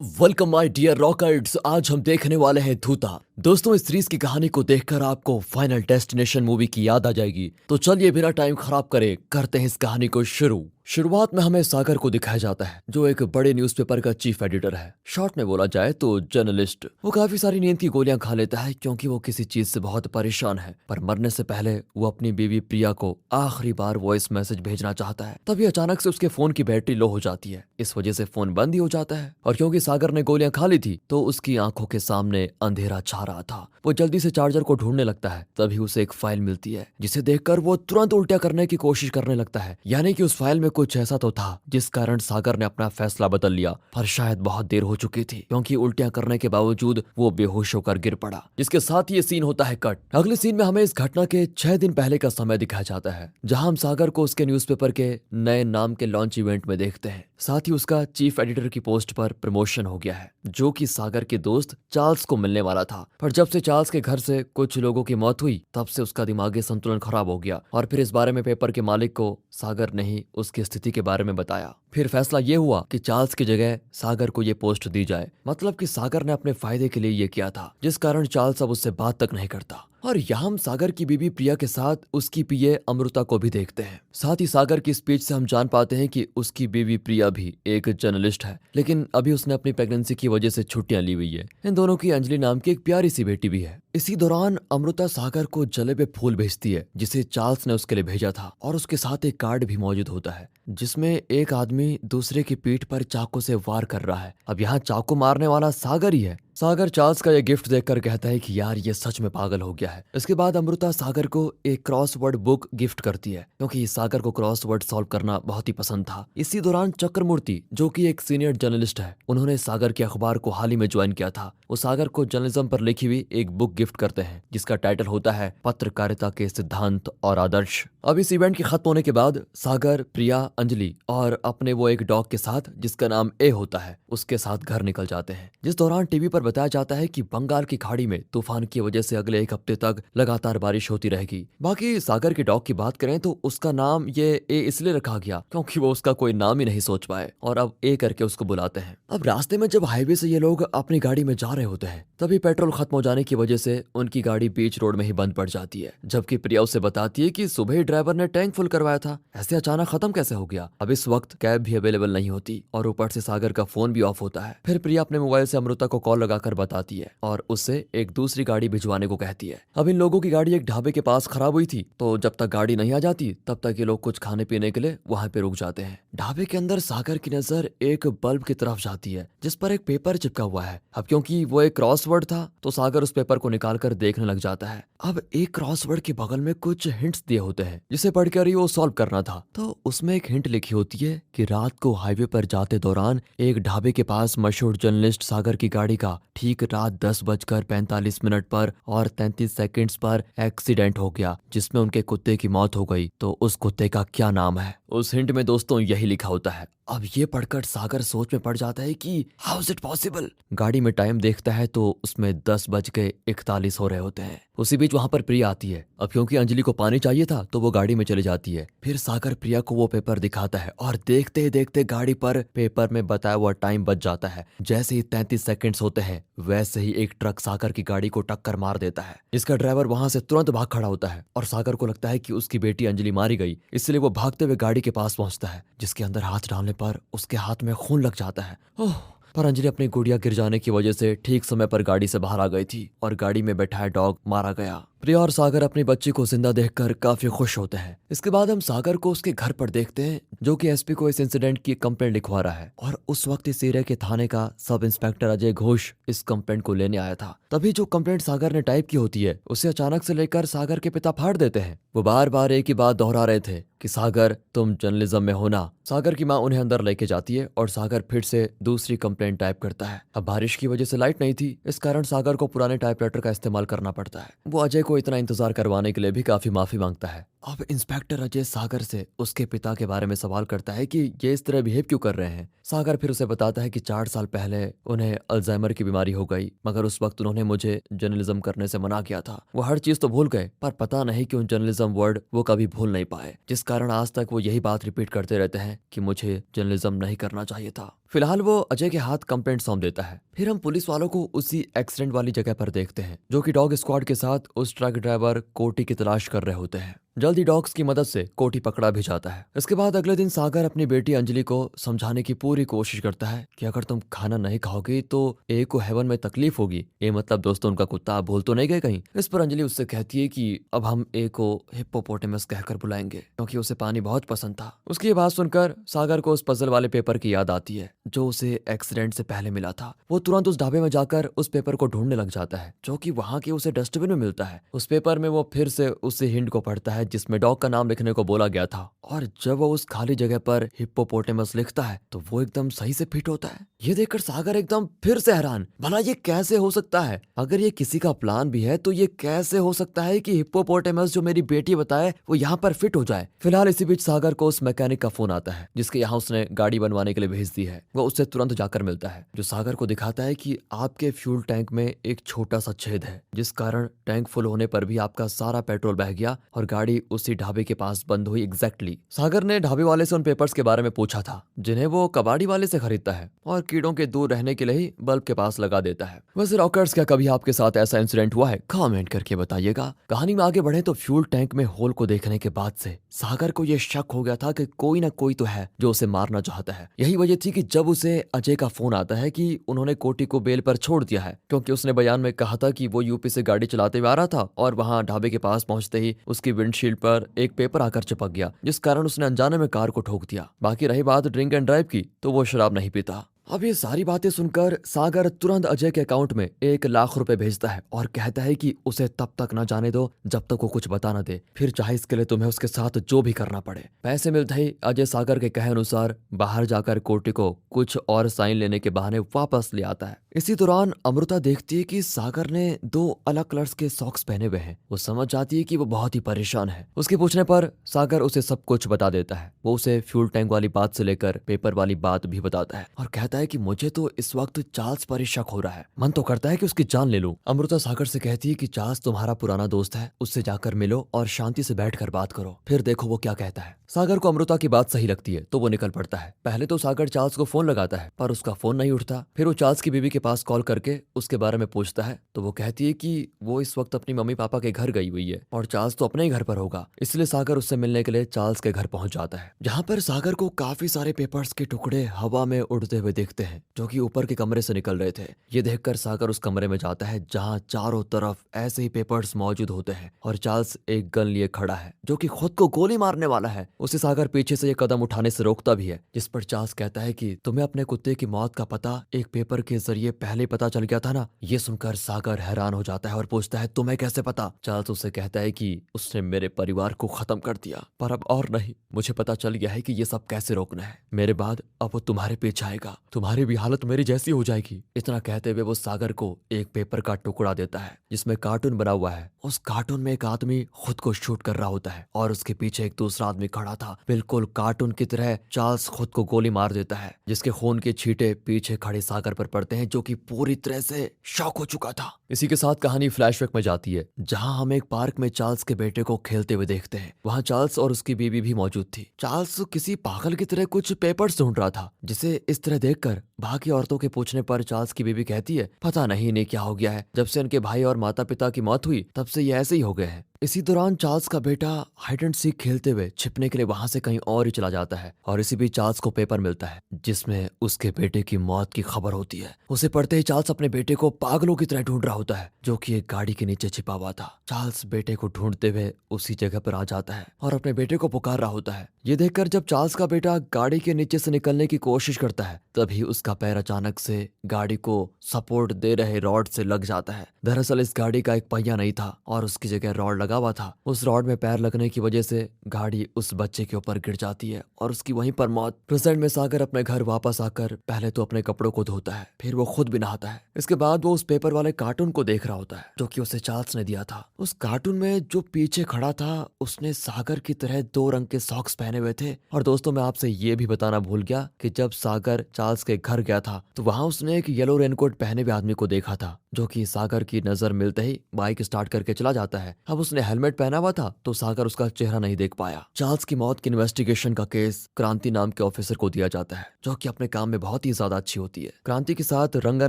Welcome my dear रॉकर्ड्स। आज हम देखने वाले हैं धूता। दोस्तों, इस सीरीज की कहानी को देखकर आपको फाइनल डेस्टिनेशन मूवी की याद आ जाएगी। तो चलिए बिना टाइम खराब करे करते हैं इस कहानी को शुरू। शुरुआत में हमें सागर को दिखाया जाता है, जो एक बड़े न्यूज़पेपर का चीफ एडिटर है। शॉर्ट में बोला जाए तो जर्नलिस्ट। वो काफी सारी नींद की गोलियां खा लेता है क्योंकि वो किसी चीज से बहुत परेशान है। पर मरने से पहले वो अपनी बीवी प्रिया को आखिरी बार वॉइस मैसेज भेजना चाहता है। तभी अचानक से उसके फोन की बैटरी लो हो जाती है। इस वजह से फोन बंद ही हो जाता है। और क्योंकि सागर ने गोलियां खा ली थी तो उसकी आंखों के सामने अंधेरा छा रहा था। वो जल्दी से चार्जर को ढूंढने लगता है। तभी उसे एक फाइल मिलती है, जिसे देखकर वो तुरंत उल्टा करने की कोशिश करने लगता है। यानी कि उस फाइल में कुछ ऐसा तो था जिस कारण सागर ने अपना फैसला बदल लिया। पर शायद बहुत देर हो चुकी थी, क्योंकि उल्टियां करने के बावजूद वो बेहोश होकर गिर पड़ा। जिसके साथ ये सीन होता है कट। अगले सीन में हमें इस घटना के 6 दिन पहले का समय दिखाया जाता है, जहां हम सागर को उसके न्यूज़पेपर के नए नाम के लॉन्च इवेंट में देखते हैं। साथ ही उसका चीफ एडिटर की पोस्ट पर प्रमोशन हो गया है, जो कि सागर के दोस्त चार्ल्स को मिलने वाला था। पर जब से चार्ल्स के घर से कुछ लोगों की मौत हुई, तब से उसका दिमागी संतुलन खराब हो गया। और फिर इस बारे में पेपर के मालिक को सागर ने ही उसकी स्थिति के बारे में बताया। फिर फैसला ये हुआ कि चार्ल्स की जगह सागर को ये पोस्ट दी जाए। मतलब कि सागर ने अपने फायदे के लिए ये किया था, जिस कारण चार्ल्स अब उससे बात तक नहीं करता। और यहाँ हम सागर की बीवी प्रिया के साथ उसकी पीए अमृता को भी देखते हैं। साथ ही सागर की स्पीच से हम जान पाते हैं कि उसकी बीवी प्रिया भी एक जर्नलिस्ट है, लेकिन अभी उसने अपनी प्रेगनेंसी की वजह से छुट्टियां ली हुई है। इन दोनों की अंजलि नाम की एक प्यारी सी बेटी भी है। इसी दौरान अमृता सागर को जले पे फूल भेजती है, जिसे चार्ल्स ने उसके लिए भेजा था। और उसके साथ एक कार्ड भी मौजूद होता है, जिसमें एक आदमी दूसरे की पीठ पर चाकू से वार कर रहा है। अब यहाँ चाकू मारने वाला सागर ही है। सागर चार्ल्स का ये गिफ्ट देखकर कहता है कि यार ये सच में पागल हो गया है। इसके बाद अमृता सागर को एक क्रॉसवर्ड बुक गिफ्ट करती है, क्योंकि सागर को क्रॉसवर्ड सॉल्व करना बहुत ही पसंद था। इसी दौरान चक्रमूर्ति, जो कि एक सीनियर जर्नलिस्ट है, उन्होंने सागर के अखबार को हाल ही में ज्वाइन किया था। वो सागर को जर्नलिज्म पर लिखी हुई एक बुक गिफ्ट करते हैं, जिसका टाइटल होता है पत्रकारिता के सिद्धांत और आदर्श। अब इस इवेंट के खत्म होने के बाद सागर, प्रिया, अंजलि और अपने वो एक डॉग के साथ, जिसका नाम ए होता है, उसके साथ घर निकल जाते हैं। जिस दौरान टीवी पर बताया जाता है कि बंगाल की खाड़ी में तूफान की वजह से अगले 1 हफ्ते तक लगातार बारिश होती रहेगी। बाकी सागर के डॉग की बात करें तो उसका नाम ये ए इसलिए रखा गया क्योंकि वो उसका कोई नाम ही नहीं सोच पाए, और अब ए करके उसको बुलाते हैं। अब रास्ते में जब हाईवे से ये लोग अपनी गाड़ी में जा रहे होते हैं, तभी पेट्रोल खत्म हो जाने की वजह से उनकी गाड़ी बीच रोड में ही बंद पड़ जाती है। जबकि प्रिया उसे बताती है कि सुबह ही ड्राइवर ने टैंक फुल करवाया था, ऐसे अचानक खत्म कैसे हो गया। अब इस वक्त कैब भी अवेलेबल नहीं होती, और ऊपर से सागर का फोन भी ऑफ होता है। फिर प्रिया अपने मोबाइल से अमृता को कॉल लगाकर बताती है और उससे एक दूसरी गाड़ी भिजवाने को कहती है। अब इन लोगों की गाड़ी एक ढाबे के पास खराब हुई थी, तो जब तक गाड़ी नहीं आ जाती तब तक ये लोग कुछ खाने पीने के लिए वहां पे रुक जाते हैं। ढाबे के अंदर सागर की नजर एक बल्ब की तरफ जाती है, जिस पर एक पेपर चिपका हुआ है। अब क्योंकि वो एक क्रॉसवर्ड था, तो सागर उस पेपर को निकालकर देखने लग जाता है। अब एक क्रॉसवर्ड के बगल में कुछ हिंट्स दिए होते हैं, जिसे पढ़कर ही वो सॉल्व करना था। तो उसमें एक हिंट लिखी होती है कि रात को हाईवे पर जाते दौरान एक ढाबे के पास मशहूर जर्नलिस्ट सागर की गाड़ी का ठीक रात 10:45 पर और 33 सेकंड्स पर एक्सीडेंट हो गया, जिसमें उनके कुत्ते की मौत हो गई। तो उस कुत्ते का क्या नाम है? उस हिंट में दोस्तों यही लिखा होता है। अब ये पढ़कर सागर सोच में पड़ जाता है कि हाउ इज इट पॉसिबल। गाड़ी में टाइम देखता है तो उसमें 10:41 हो रहे होते हैं। उसी बीच वहां पर प्रिया आती है। अब क्योंकि अंजलि को पानी चाहिए था, तो वो गाड़ी में चली जाती है। फिर सागर प्रिया को वो पेपर दिखाता है, और देखते ही देखते गाड़ी पर पेपर में बताया हुआ टाइम बच जाता है। जैसे ही 33 सेकंड्स होते हैं, वैसे ही एक ट्रक सागर की गाड़ी को टक्कर मार देता है, जिसका ड्राइवर वहां से तुरंत भाग खड़ा होता है। और सागर को लगता है कि उसकी बेटी अंजलि मारी गई, इसलिए वो भागते हुए गाड़ी के पास पहुंचता है, जिसके अंदर हाथ डालने पर उसके हाथ में खून लग जाता है। ओह! पर अंजलि अपनी गुड़िया गिर जाने की वजह से ठीक समय पर गाड़ी से बाहर आ गई थी, और गाड़ी में बैठा डॉग मारा गया। प्रिया और सागर अपनी बच्ची को जिंदा देखकर काफी खुश होते हैं। इसके बाद हम सागर को उसके घर पर देखते हैं, जो कि एसपी को इस इंसिडेंट की कंप्लेंट लिखवा रहा है। और उस वक्त इस एरिया के थाने का सब इंस्पेक्टर अजय घोष इस कंप्लेंट को लेने आया था। तभी जो कंप्लेंट सागर ने टाइप की होती है, उसे अचानक से लेकर सागर के पिता फाड़ देते हैं। वो बार बार एक ही बात दोहरा रहे थे कि सागर, तुम जर्नलिज्म में हो ना। सागर की माँ उन्हें अंदर लेके जाती है, और सागर फिर से दूसरी कंप्लेंट टाइप करता है। अब बारिश की वजह से लाइट नहीं थी, इस कारण सागर को पुराने टाइपराइटर का इस्तेमाल करना पड़ता है। वो अजय को इतना इंतजार करवाने के लिए भी काफी माफी मांगता है, अब इंस्पेक्टर अजय सागर से उसके पिता के बारे में सवाल करता है कि ये इस तरह बिहेव क्यों कर रहे हैं। सागर फिर उसे बताता है कि 4 साल पहले उन्हें अल्जाइमर की बीमारी हो गई, मगर उस वक्त उन्होंने मुझे जर्नलिज्म करने से मना किया था। वो हर चीज तो भूल गए, पर पता नहीं क्यों जर्नलिज्म वर्ड वो कभी भूल नहीं पाए, जिस कारण आज तक वो यही बात रिपीट करते रहते हैं कि मुझे जर्नलिज्म नहीं करना चाहिए था। फिलहाल वो अजय के हाथ कंप्लेंट सौंप देता है। फिर हम पुलिस वालों को उसी एक्सीडेंट वाली जगह पर देखते हैं, जो कि डॉग स्क्वाड के साथ उस ट्रक ड्राइवर कोटी की तलाश कर रहे होते हैं। जल्दी डॉग्स की मदद से कोटी पकड़ा भी जाता है। इसके बाद अगले दिन सागर अपनी बेटी अंजलि को समझाने की पूरी कोशिश करता है कि अगर तुम खाना नहीं खाओगी तो ए को हेवन में तकलीफ होगी। ए मतलब दोस्तों उनका कुत्ता, आप भूल तो नहीं गए कहीं। इस पर अंजलि उससे कहती है कि अब हम ए को हिप्पोपोटेमस कहकर बुलाएंगे, क्योंकि उसे पानी बहुत पसंद था। उसकी ये बात सुनकर सागर को उस पजल वाले पेपर की याद आती है जो उसे एक्सीडेंट से पहले मिला था। वो तुरंत उस ढाबे में जाकर उस पेपर को ढूंढने लग जाता है, जो कि वहां के उसे डस्टबिन में मिलता है। उस पेपर में वो फिर से उसी हिंट को पढ़ता है जिसमें डॉग का नाम लिखने को बोला गया था, और जब वो उस खाली जगह पर हिप्पोपोटेमस लिखता है तो वो एकदम सही से फिट होता है। ये देखकर सागर एकदम फिर से हैरान, भला ये कैसे हो सकता है? अगर ये किसी का प्लान भी है तो ये कैसे हो सकता है कि हिप्पोपोटेमस जो मेरी बेटी बताए वो यहाँ पर फिट हो जाए। फिलहाल इसी बीच सागर को उस मैकेनिक का फोन आता है जिसके यहाँ उसने गाड़ी बनवाने के लिए भेज दी है। वो उससे तुरंत जाकर मिलता है, जो सागर को दिखाता है कि आपके फ्यूल टैंक में एक छोटा सा छेद है, जिस कारण टैंक फुल होने पर भी आपका सारा पेट्रोल बह गया और गाड़ी उसी ढाबे के पास बंद हुई। एग्जैक्टली सागर ने ढाबे वाले से उन पेपर्स के बारे में पूछा था जिन्हें वो कबाड़ी वाले से खरीदता है, और कीड़ों के दूर रहने के लिए ही बल्ब के पास लगा देता है। वैसे रॉकर्स, क्या कभी आपके साथ ऐसा इंसिडेंट हुआ है? कमेंट करके बताइएगा। कहानी में आगे बढ़े तो फ्यूल टैंक में होल को देखने के बाद से सागर को यह शक हो गया था कि कोई ना कोई तो है जो उसे मारना चाहता है। यही वजह थी कि जब उसे अजय का फोन आता है कि उन्होंने कोटी को बेल पर छोड़ दिया है, क्योंकि उसने बयान में कहा था कि वो यूपी से गाड़ी चलाते हुए आ रहा था और वहां ढाबे के पास पहुंचते ही उसकी विंडशील्ड पर एक पेपर आकर चिपक गया, जिस कारण उसने अनजाने में कार को ठोक दिया। बाकी रही बात ड्रिंक एंड ड्राइव की, तो वो शराब नहीं पीता। अब ये सारी बातें सुनकर सागर तुरंत अजय के अकाउंट में 1 लाख रुपए भेजता है और कहता है कि उसे तब तक न जाने दो जब तक वो कुछ बता न दे, फिर चाहे इसके लिए तुम्हें उसके साथ जो भी करना पड़े। पैसे मिलते ही अजय सागर के कहे अनुसार बाहर जाकर कोटी को कुछ और साइन लेने के बहाने वापस ले आता है। इसी दौरान अमृता देखती है कि सागर ने 2 अलग कलर्स के सॉक्स पहने हुए हैं। वो समझ जाती है कि वो बहुत ही परेशान है। उसके पूछने पर सागर उसे सब कुछ बता देता है। वो उसे फ्यूल टैंक वाली बात से लेकर पेपर वाली बात भी बताता है और कहता है कि मुझे तो इस वक्त चार्ल्स पर ही शक हो रहा है, मन तो करता है कि उसकी जान ले लूं। अमृता सागर से कहती है कि चार्ल्स तुम्हारा पुराना दोस्त है, उससे जाकर मिलो और शांति से बैठकर बात करो, फिर देखो वो क्या कहता है। सागर को अमृता की बात सही लगती है तो वो निकल पड़ता है। पहले तो सागर चार्ल्स को फोन लगाता है पर उसका फोन नहीं उठता। फिर वो चार्ल्स की बीवी के पास कॉल करके उसके बारे में पूछता है तो वो कहती है कि वो इस वक्त अपनी मम्मी पापा के घर गई हुई है और चार्ल्स तो अपने ही घर पर होगा। इसलिए सागर उससे मिलने के लिए चार्ल्स के घर पहुंच जाता है, जहां पर सागर को काफी सारे पेपर्स के टुकड़े हवा में उड़ते हुए दिखते हैं जो कि ऊपर के कमरे से निकल रहे थे। ये देखकर सागर उस कमरे में जाता है जहां चारों तरफ ऐसे ही पेपर्स मौजूद होते हैं और चार्ल्स एक गन लिए खड़ा है जो कि खुद को गोली मारने वाला है। उसे सागर पीछे से ये कदम उठाने से रोकता भी है, जिस पर चार्ल्स कहता है कि तुम्हें अपने कुत्ते की मौत का पता एक पेपर के जरिए पहले पता चल गया था ना। ये सुनकर सागर हैरान हो जाता है और पूछता है तुम्हें कैसे पता? चार्ल्स उसे कहता है कि उसने मेरे परिवार को खत्म कर दिया, पर अब और नहीं, मुझे पता चल गया है कि ये सब कैसे रोकना है। मेरे बाद अब वो तुम्हारे पीछे आएगा, तुम्हारी भी हालत मेरी जैसी हो जाएगी। इतना कहते हुए वो सागर को एक पेपर का टुकड़ा देता है जिसमें कार्टून बना हुआ है। उस कार्टून में एक आदमी खुद को शूट कर रहा होता है और उसके पीछे एक दूसरा आदमी खड़ा था। बिल्कुल कार्टून की तरह चार्ल्स खुद को गोली मार देता है, जिसके खून के छींटे पीछे खड़े सागर पर पड़ते हैं, जो कि पूरी तरह से शॉक हो चुका था। इसी के साथ कहानी फ्लैशबैक में जाती है, जहां हम एक पार्क में चार्ल्स के बेटे को खेलते हुए देखते हैं। वहां चार्ल्स और उसकी बीवी भी मौजूद थी। चार्ल्स किसी पागल की तरह कुछ पेपर्स ढूंढ रहा था, जिसे इस तरह देखकर बाकी औरतों के पूछने पर चार्ल्स की बीवी कहती है पता नहीं इन्हें क्या हो गया है, जब से इनके भाई और माता पिता की मौत हुई तब से ये ऐसे ही हो गए हैं। इसी दौरान चार्ल्स का बेटा हाइड एंड सीक खेलते हुए छिपने के लिए वहां से कहीं और ही चला जाता है और इसी बीच चार्ल्स को पेपर मिलता है जिसमें उसके बेटे की मौत की खबर होती है। उसे पढ़ते ही चार्ल्स अपने बेटे को पागलों की तरह ढूंढ रहा होता है, जो कि एक गाड़ी के नीचे छिपा हुआ था। चार्ल्स बेटे को ढूंढते हुए उसी जगह पर आ जाता है और अपने बेटे को पुकार रहा होता है। ये देखकर जब चार्ल्स का बेटा गाड़ी के नीचे से निकलने की कोशिश करता है तभी उसका पैर अचानक से गाड़ी को सपोर्ट दे रहे रॉड से लग जाता है। दरअसल इस गाड़ी का एक पहिया नहीं था और उसकी जगह रॉड लगा हुआ था। उस रॉड में पैर लगने की वजह से गाड़ी उस बच्चे के ऊपर गिर जाती है और उसकी वहीं पर मौत। प्रेजेंट में सागर अपने घर वापस आकर पहले तो अपने कपड़ों को धोता है, फिर वो खुद भी नहाता है। इसके बाद वो उस पेपर वाले कार्टून को देख रहा होता है जो कि उसे चार्ल्स ने दिया था। उस कार्टून में जो पीछे खड़ा था उसने सागर की तरह 2 रंग के सॉक्स पहने हुए थे। और दोस्तों मैं आपसे ये भी बताना भूल गया कि जब सागर चार्ल्स के घर गया था तो वहां उसने एक येलो रेनकोट पहने हुए आदमी को देखा था जो कि सागर की नजर मिलते ही बाइक स्टार्ट करके चला जाता है। अब उसने हेलमेट पहना हुआ था तो सागर उसका चेहरा नहीं देख पाया। चार्ल्स की मौत की इन्वेस्टिगेशन का केस क्रांति नाम के ऑफिसर को दिया जाता है जो कि अपने काम में बहुत ही ज्यादा अच्छी होती है। क्रांति के साथ रंगा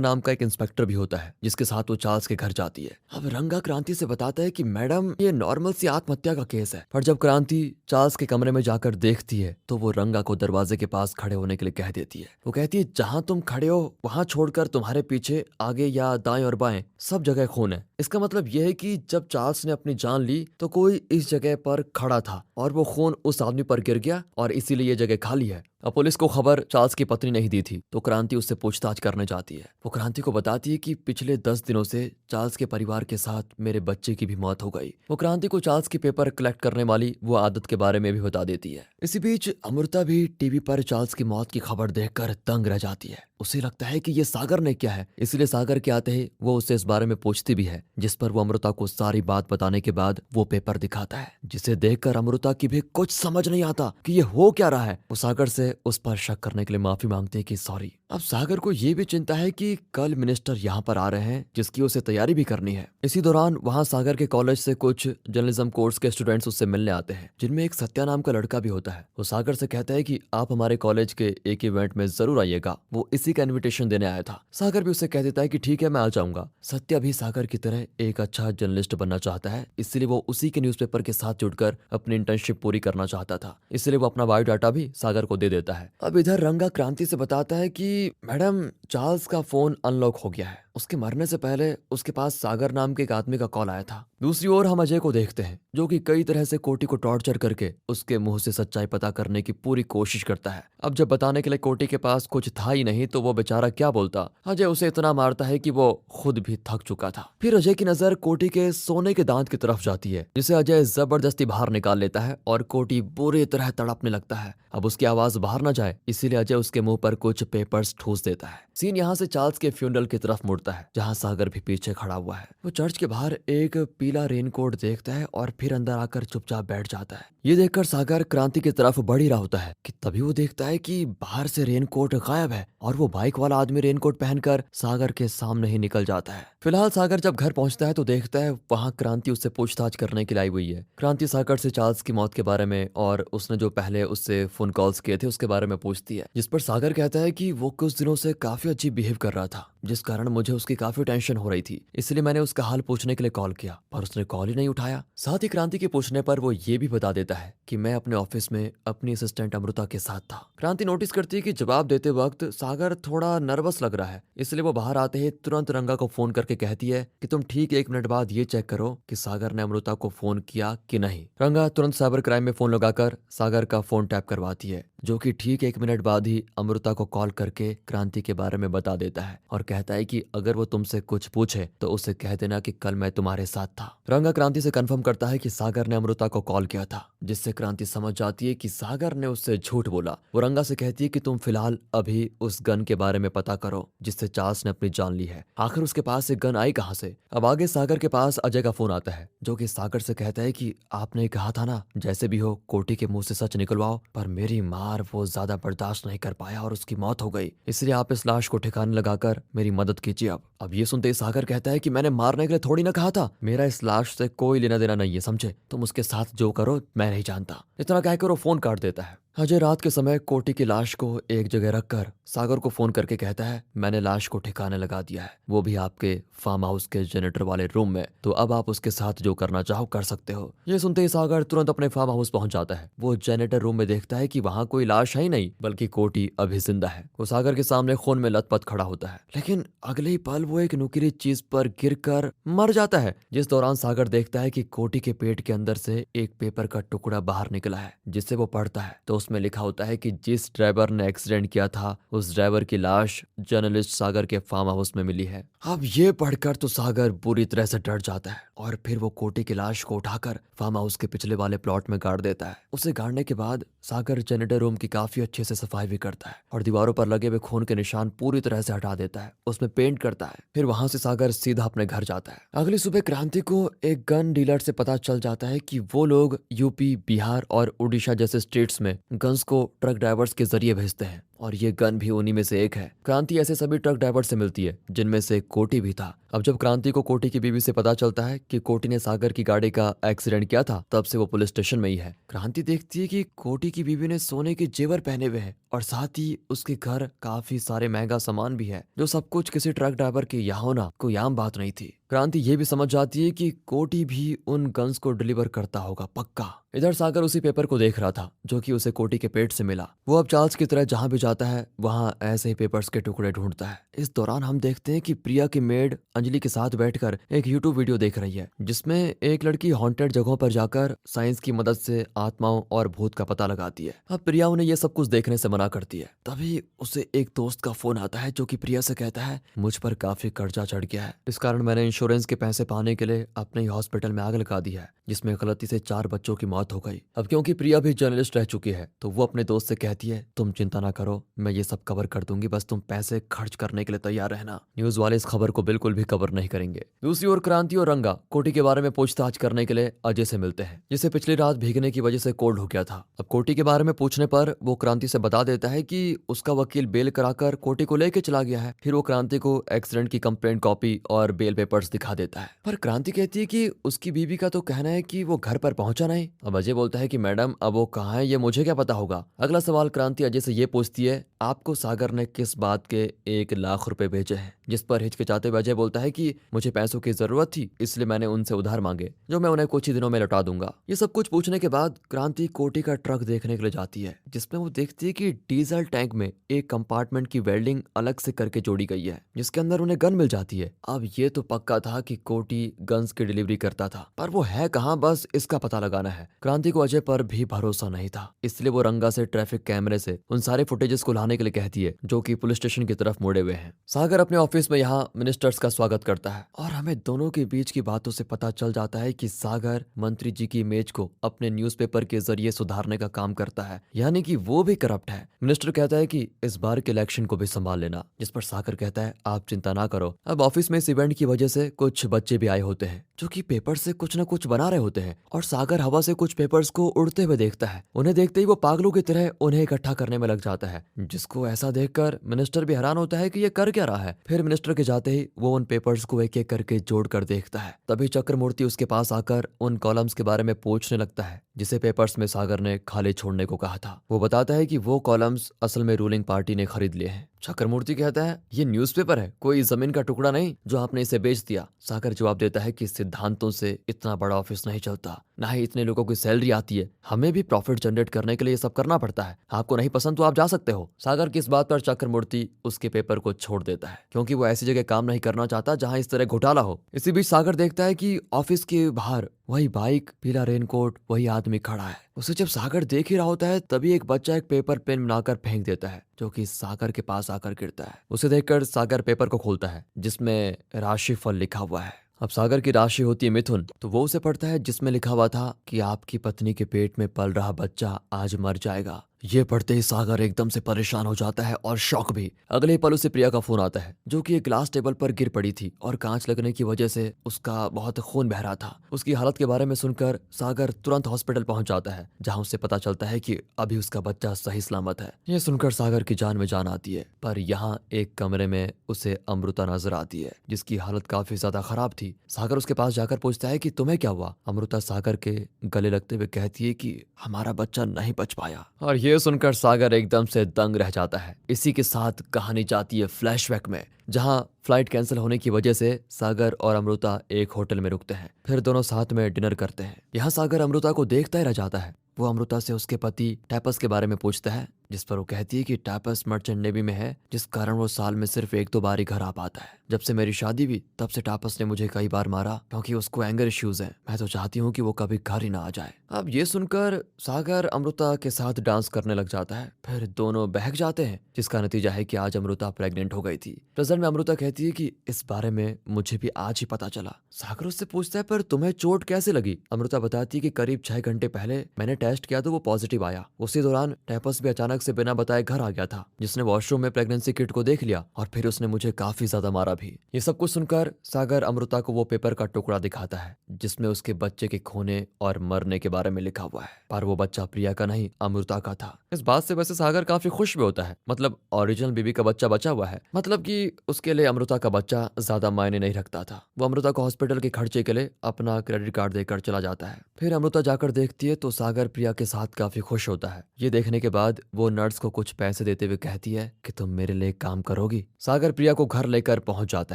नाम का एक इंस्पेक्टर भी होता है जिसके साथ वो चार्ल्स के घर जाती है। अब रंगा क्रांति से बताता है कि मैडम ये नॉर्मल सी आत्महत्या का केस है। पर जब क्रांति चार्ल्स के कमरे में जाकर देखती है तो वो रंगा को दरवाजे के पास खड़े होने के लिए कह देती है। वो कहती है जहां तुम खड़े हो वहां छोड़कर तुम्हारे पीछे आगे या दाएं और बाएं सब जगह खून है। इसका मतलब यह है कि जब चार्ल्स ने अपनी जान ली तो कोई इस जगह पर खड़ा था और वो खून उस आदमी पर गिर गया और इसीलिए ये जगह खाली है। अब पुलिस को खबर चार्ल्स की पत्नी नहीं दी थी तो क्रांति उससे पूछताछ करने जाती है। वो क्रांति को बताती है कि पिछले 10 दिनों से चार्ल्स के परिवार के साथ मेरे बच्चे की भी मौत हो गई। वो क्रांति को चार्ल्स की पेपर कलेक्ट करने वाली वो आदत के बारे में भी बता देती है। इसी बीच अमृता भी टीवी पर चार्ल्स की मौत की खबर देखकर दंग रह जाती है। उसे लगता है कि ये सागर ने किया है, इसलिए सागर के आते ही वो उससे इस बारे में पूछती भी है, जिस पर वो अमृता को सारी बात बताने के बाद वो पेपर दिखाता है जिसे देखकर अमृता की भी कुछ समझ नहीं आता कि ये हो क्या रहा है। वो सागर से उस पर शक करने के लिए माफी मांगते हैं कि सॉरी। अब सागर को ये भी चिंता है कि कल मिनिस्टर यहाँ पर आ रहे हैं जिसकी उसे तैयारी भी करनी है। इसी दौरान वहाँ सागर के कॉलेज से कुछ जर्नलिज्म कोर्स के स्टूडेंट्स उससे मिलने आते हैं जिनमें एक सत्या नाम का लड़का भी होता है। वो सागर से कहता है कि आप हमारे कॉलेज के एक इवेंट में जरूर आइएगा। वो इसी का इन्विटेशन देने आया था। सागर भी उसे कह देता है कि ठीक है मैं आ जाऊंगा। सत्या भी सागर की तरह एक अच्छा जर्नलिस्ट बनना चाहता है, इसलिए वो उसी के न्यूज़पेपर के साथ जुड़कर अपनी इंटर्नशिप पूरी करना चाहता था, इसलिए वो अपना बायोडाटा भी सागर को दे देता है। अब इधर रंगा क्रांति से बताता है कि मैडम चार्ल्स का फोन अनलॉक हो गया है। उसके मरने से पहले उसके पास सागर नाम के एक आदमी का कॉल आया था। दूसरी ओर हम अजय को देखते हैं जो कि कई तरह से कोटी को टॉर्चर करके उसके मुंह से सच्चाई पता करने की पूरी कोशिश करता है। अब जब बताने के लिए कोटी के पास कुछ था ही नहीं तो वो बेचारा क्या बोलता। अजय उसे इतना मारता है कि वो खुद भी थक चुका था। फिर अजय की नजर कोटी के सोने के दांत की तरफ जाती है जिसे अजय जबरदस्ती बाहर निकाल लेता है और कोटी बुरी तरह तड़पने लगता है। अब उसकी आवाज बाहर न जाए इसीलिए अजय उसके मुंह पर कुछ पेपर्स ठूस देता है। सीन यहाँ से चार्ल्स के फ्यूनरल की तरफ मुड़ता है जहाँ सागर भी पीछे खड़ा हुआ है। वो चर्च के बाहर एक पीला रेनकोट देखता है और फिर अंदर आकर चुपचाप बैठ जाता है। ये देखकर सागर क्रांति की तरफ बढ़ ही रहा होता है कि तभी वो देखता है कि बाहर से रेनकोट गायब है और वो बाइक वाला आदमी रेनकोट पहनकर सागर के सामने ही निकल जाता है। फिलहाल सागर जब घर पहुंचता है तो देखता है वहां क्रांति उससे पूछताछ करने के लिए आई हुई है। क्रांति सागर से चार्ल्स की मौत के बारे में और उसने जो पहले उससे फोन कॉल्स किए थे उसके बारे में पूछती है, जिस पर सागर कहता है कि वो कुछ दिनों से काफी अजीब बिहेव कर रहा था जिस कारण मुझे उसकी काफी टेंशन हो रही थी, इसलिए मैंने उसका हाल पूछने के लिए कॉल किया पर उसने कॉल ही नहीं उठाया। साथ ही क्रांति के पूछने पर वो ये भी बता देता है कि मैं अपने ऑफिस में अपनी असिस्टेंट अमृता के साथ था। क्रांति नोटिस करती है कि जवाब देते वक्त सागर थोड़ा नर्वस लग रहा है, इसलिए वो बाहर आते ही तुरंत रंगा को फोन करके कहती है कि तुम ठीक 1 मिनट बाद ये चेक करो कि सागर ने अमृता को फोन किया कि नहीं। रंगा तुरंत साइबर क्राइम में फोन लगाकर सागर का फोन टैप करवाती है जो कि ठीक 1 मिनट बाद ही अमृता को कॉल करके क्रांति के बारे में बता देता है और कहता है कि अगर वो तुमसे कुछ पूछे तो उसे कह देना कि कल मैं तुम्हारे साथ था। रंगा क्रांति से कंफर्म करता है कि सागर ने अमृता को कॉल किया था, जिससे क्रांति समझ जाती है कि सागर ने उससे झूठ बोला। वो रंगा से कहती है कि तुम फिलहाल अभी उस गन के बारे में पता करो जिससे चार्ल्स ने अपनी जान ली है। आखिर उसके पास एक गन आई कहाँ से। अब आगे सागर के पास अजय का फोन आता है जो कि सागर से कहता है कि आपने कहा था ना जैसे भी हो कोटी के मुंह से सच निकलवाओ, पर मेरी मार वो ज्यादा बर्दाश्त नहीं कर पाया और उसकी मौत हो गई, इसलिए आप इस लाश को ठिकाने लगाकर मेरी मदद कीजिए। अब ये सुनते ही सागर कहता है कि मैंने मारने के लिए थोड़ी ना कहा था, मेरा इस लाश से कोई लेना देना नहीं है, समझे। तुम उसके साथ जो करो मैं नहीं जानता। इतना कहकर वो फोन काट देता है। अजय रात के समय कोटी की लाश को एक जगह रखकर सागर को फोन करके कहता है मैंने लाश को ठिकाने लगा दिया है, वो भी आपके फार्म हाउस के जनरेटर वाले रूम में, तो अब आप उसके साथ जो करना चाहो कर सकते हो। ये सुनते ही सागर तुरंत अपने फार्म हाउस पहुंच जाता है। वो जनरेटर रूम में देखता है कि वहां कोई लाश है ही नहीं बल्कि कोटी अभी जिंदा है। वो सागर के सामने खून में लथपथ खड़ा होता है, लेकिन अगले ही पल वो एक नुकीली चीज पर गिरकर मर जाता है। जिस दौरान सागर देखता है कि कोटी के पेट के अंदर से एक पेपर का टुकड़ा बाहर निकला है, जिससे वो पढ़ता है तो उसमें लिखा होता है कि जिस ड्राइवर ने एक्सीडेंट किया था उस ड्राइवर की लाश जर्नलिस्ट सागर के फार्म हाउस में मिली है। अब ये पढ़कर तो सागर बुरी तरह से डर जाता है और फिर वो कोटी की लाश को उठाकर फार्म हाउस के पिछले वाले प्लॉट में गाड़ देता है। उसे गाड़ने के बाद सागर जेनेटर रूम की काफी अच्छे से सफाई भी करता है और दीवारों पर लगे हुए खून के निशान पूरी तरह से हटा देता है, उसमें पेंट करता है। फिर वहां से सागर सीधा अपने घर जाता है। अगली सुबह क्रांति को एक गन डीलर से पता चल जाता है कि वो लोग यूपी, बिहार और उड़ीसा जैसे स्टेट्स में गन्स को ट्रक ड्राइवर्स के जरिए भेजते हैं और ये गन भी उन्हीं में से एक है। क्रांति ऐसे सभी ट्रक ड्राइवर से मिलती है जिनमें से कोटी भी था। अब जब क्रांति को कोटी की बीवी से पता चलता है कि कोटी ने सागर की गाड़ी का एक्सीडेंट किया था, तब से वो पुलिस स्टेशन में ही है। क्रांति देखती है कि कोटी की बीवी ने सोने के जेवर पहने हुए हैं और साथ ही उसके घर काफी सारे महंगा सामान भी है, जो सब कुछ किसी ट्रक ड्राइवर के यहाँ होना कोई आम बात नहीं थी। क्रांति ये भी समझ जाती है कि कोटी भी उन गन्स को डिलीवर करता होगा पक्का। इधर सागर उसी पेपर को देख रहा था जो कि उसे कोटी के पेट से मिला। वो अब चार्ल्स की तरह जहां भी जाता है वहां ऐसे ही पेपर्स के टुकड़े ढूंढता है। इस दौरान हम देखते हैं कि प्रिया की मेड अंजलि के साथ बैठकर एक यूट्यूब वीडियो देख रही है जिसमें एक लड़की हॉन्टेड जगहों पर जाकर साइंस की मदद से आत्माओं और भूत का पता लगाती है। अब प्रिया उन्हें ये सब कुछ देखने से मना करती है। तभी उसे एक दोस्त का फोन आता है जो कि प्रिया से कहता है, मुझ पर काफी कर्जा चढ़ गया है, इस कारण मैंने इंश्योरेंस के पैसे पाने के लिए अपने ही हॉस्पिटल में आग लगा दी है जिसमें गलती से 4 बच्चों की मौत हो गई। अब क्योंकि प्रिया भी जर्नलिस्ट रह चुकी है तो वो अपने दोस्त से कहती है, तुम चिंता ना करो, मैं ये सब कवर कर दूंगी, बस तुम पैसे खर्च करने के लिए तैयार रहना। न्यूज वाले इस खबर को बिल्कुल भी कवर नहीं करेंगे। दूसरी ओर क्रांति और रंगा कोटी के बारे में पूछताछ करने के लिए अजय से मिलते हैं जिसे पिछली रात भीगने की वजह से कोल्ड हो गया था। अब कोटी के बारे में पूछने पर वो क्रांति से बता देता है कि उसका वकील बेल कराकर कोटी को लेके चला गया है। फिर वो क्रांति को एक्सीडेंट की कंप्लेंट कॉपी और बेल पेपर्स दिखा देता है, पर क्रांति कहती है कि उसकी बीवी का तो कहना है कि वो घर पर पहुंचा नहीं। अब अजय बोलता है कि मैडम अब वो कहाँ है ये मुझे क्या पता होगा। अगला सवाल क्रांति अजय से ये पूछती है, आपको सागर ने किस बात के 1 लाख रुपए भेजे हैं, जिस पर हिचकिचाते हुए अजय बोलता है कि मुझे पैसों की जरूरत थी इसलिए मैंने उनसे उधार मांगे, जो मैं उन्हें कुछ ही दिनों में लौटा दूंगा। ये सब कुछ पूछने के बाद क्रांति कोटी का ट्रक देखने के लिए जाती है जिसमें वो देखती है कि डीजल टैंक में एक कंपार्टमेंट की वेल्डिंग अलग से करके जोड़ी गई है जिसके अंदर उन्हें गन मिल जाती है। अब ये तो पक्का था कि कोटी गन्स की डिलीवरी करता था, पर वो है कहाँ बस इसका पता लगाना है। क्रांति को अजय पर भी भरोसा नहीं था, इसलिए वो रंगा से ट्रैफिक कैमरे से उन सारे फुटेजेस को लाने के लिए कहती है जो कि पुलिस स्टेशन की तरफ मुड़े हुए हैं। सागर अपने ऑफिस में यहाँ मिनिस्टर्स का स्वागत करता है और हमें दोनों के बीच की बातों से पता चल जाता है कि सागर मंत्री जी की इमेज को अपने न्यूज़पेपर के जरिए सुधारने का काम करता है, यानी कि वो भी करप्ट है। मिनिस्टर कहता है कि इस बार के इलेक्शन को भी संभाल लेना, जिस पर सागर कहता है आप चिंता ना करो। अब ऑफिस में इस इवेंट की वजह से कुछ बच्चे भी आए होते हैं जो कि पेपर से कुछ न कुछ बना रहे होते हैं और सागर हवा से कुछ पेपर्स को उड़ते हुए देखता है। उन्हें देखते ही वो पागलों की तरह उन्हें इकट्ठा करने में लग जाता है, जिसको ऐसा देखकर मिनिस्टर भी हैरान होता है कि ये कर क्या रहा है। फिर मिनिस्टर के जाते ही वो उन पेपर्स को एक एक करके जोड़ कर देखता है। तभी चक्रमूर्ति उसके पास आकर उन कॉलम्स के बारे में पूछने लगता है जिसे पेपर्स में सागर ने खाली छोड़ने को कहा था। वो बताता है कि वो कॉलम्स असल में रूलिंग पार्टी ने खरीद लिए हैं। चक्रमूर्ति कहता है ये न्यूज़पेपर है, कोई जमीन का टुकड़ा नहीं जो आपने इसे बेच दिया। सागर जवाब देता है कि सिद्धांतों से इतना बड़ा ऑफिस नहीं चलता, ना ही इतने लोगों की सैलरी आती है, हमें भी प्रॉफिट जनरेट करने के लिए ये सब करना पड़ता है। आपको नहीं पसंद तो आप जा सकते हो। सागर की इस बात पर चक्रमूर्ति उसके पेपर को छोड़ देता है क्योंकि वो ऐसी जगह काम नहीं करना चाहता जहां इस तरह घोटाला हो। इसी बीच सागर देखता है कि ऑफिस के बाहर वही बाइक, पीला रेनकोट, वही आदमी खड़ा है। उसे जब सागर देख ही रहा होता है तभी एक बच्चा एक पेपर पेन बनाकर फेंक देता है जो कि सागर के पास आकर गिरता है। उसे देखकर सागर पेपर को खोलता है जिसमें राशिफल लिखा हुआ है। अब सागर की राशि होती है मिथुन, तो वो उसे पढ़ता है जिसमें लिखा हुआ था कि आपकी पत्नी के पेट में पल रहा बच्चा आज मर जाएगा। ये पढ़ते ही सागर एकदम से परेशान हो जाता है और शॉक भी। अगले ही पल उसे प्रिया का फोन आता है जो कि एक ग्लास टेबल पर गिर पड़ी थी और कांच लगने की वजह से उसका बहुत खून बह रहा था। उसकी हालत के बारे में सुनकर सागर तुरंत हॉस्पिटल पहुंच जाता है जहां उसे पता चलता है कि अभी उसका बच्चा सही सलामत है। ये सुनकर सागर की जान में जान आती है, पर यहाँ एक कमरे में उसे अमृता नजर आती है जिसकी हालत काफी ज्यादा खराब थी। सागर उसके पास जाकर पूछता है कि तुम्हें क्या हुआ। अमृता सागर के गले लगते हुए कहती है कि हमारा बच्चा नहीं बच पाया, और ये सुनकर सागर एकदम से दंग रह जाता है। इसी के साथ कहानी जाती है फ्लैशबैक में, जहां फ्लाइट कैंसिल होने की वजह से सागर और अमृता एक होटल में रुकते हैं। फिर दोनों साथ में डिनर करते हैं। यहाँ सागर अमृता को देखता ही रह जाता है। वो अमृता से उसके पति टैपस के बारे में पूछता है जिस पर वो कहती है कि टापस मर्चेंट नेवी में है, जिस कारण वो साल में सिर्फ 1-2 बार ही घर आ पाता है। जब से मेरी शादी हुई तब से टापस ने मुझे कई बार मारा क्योंकि उसको एंगर इश्यूज हैं। मैं तो चाहती हूँ कि वो कभी घर ही ना आ जाए। अब ये सुनकर सागर अमृता के साथ डांस करने लग जाता है। फिर दोनों बहक जाते हैं, जिसका नतीजा है कि आज अमृता प्रेग्नेंट हो गई थी। प्रेजेंट में अमृता कहती है कि इस बारे में मुझे भी आज ही पता चला। सागर उससे पूछता है पर तुम्हें चोट कैसे लगी? अमृता बताती है कि करीब 6 घंटे पहले मैंने टेस्ट किया तो वो पॉजिटिव आया। उसी दौरान टापस भी अचानक से बिना बताए घर आ गया था, जिसने वॉशरूम में प्रेगनेंसी किट को देख लिया और फिर उसने मुझे काफी ज्यादा मारा भी। ये सब कुछ सुनकर सागर अमृता को वो पेपर का टुकड़ा दिखाता है जिसमें उसके बच्चे के खोने और मरने के बारे में लिखा हुआ है, पर वो बच्चा प्रिया का नहीं अमृता का था। इस बात से वैसे सागर काफी खुश भी होता है, मतलब ओरिजिनल बीबी का बच्चा बचा हुआ है, मतलब कि उसके लिए अमृता का बच्चा ज्यादा मायने नहीं रखता था। वो अमृता को हॉस्पिटल के खर्चे के लिए अपना क्रेडिट कार्ड देकर चला जाता है। फिर अमृता जाकर देखती है तो सागर प्रिया के साथ काफी खुश होता है। ये देखने के बाद वो नर्स को कुछ पैसे देते हुए कहती है कि तुम मेरे लिए काम करोगी। सागर प्रिया को घर लेकर पहुंच जाता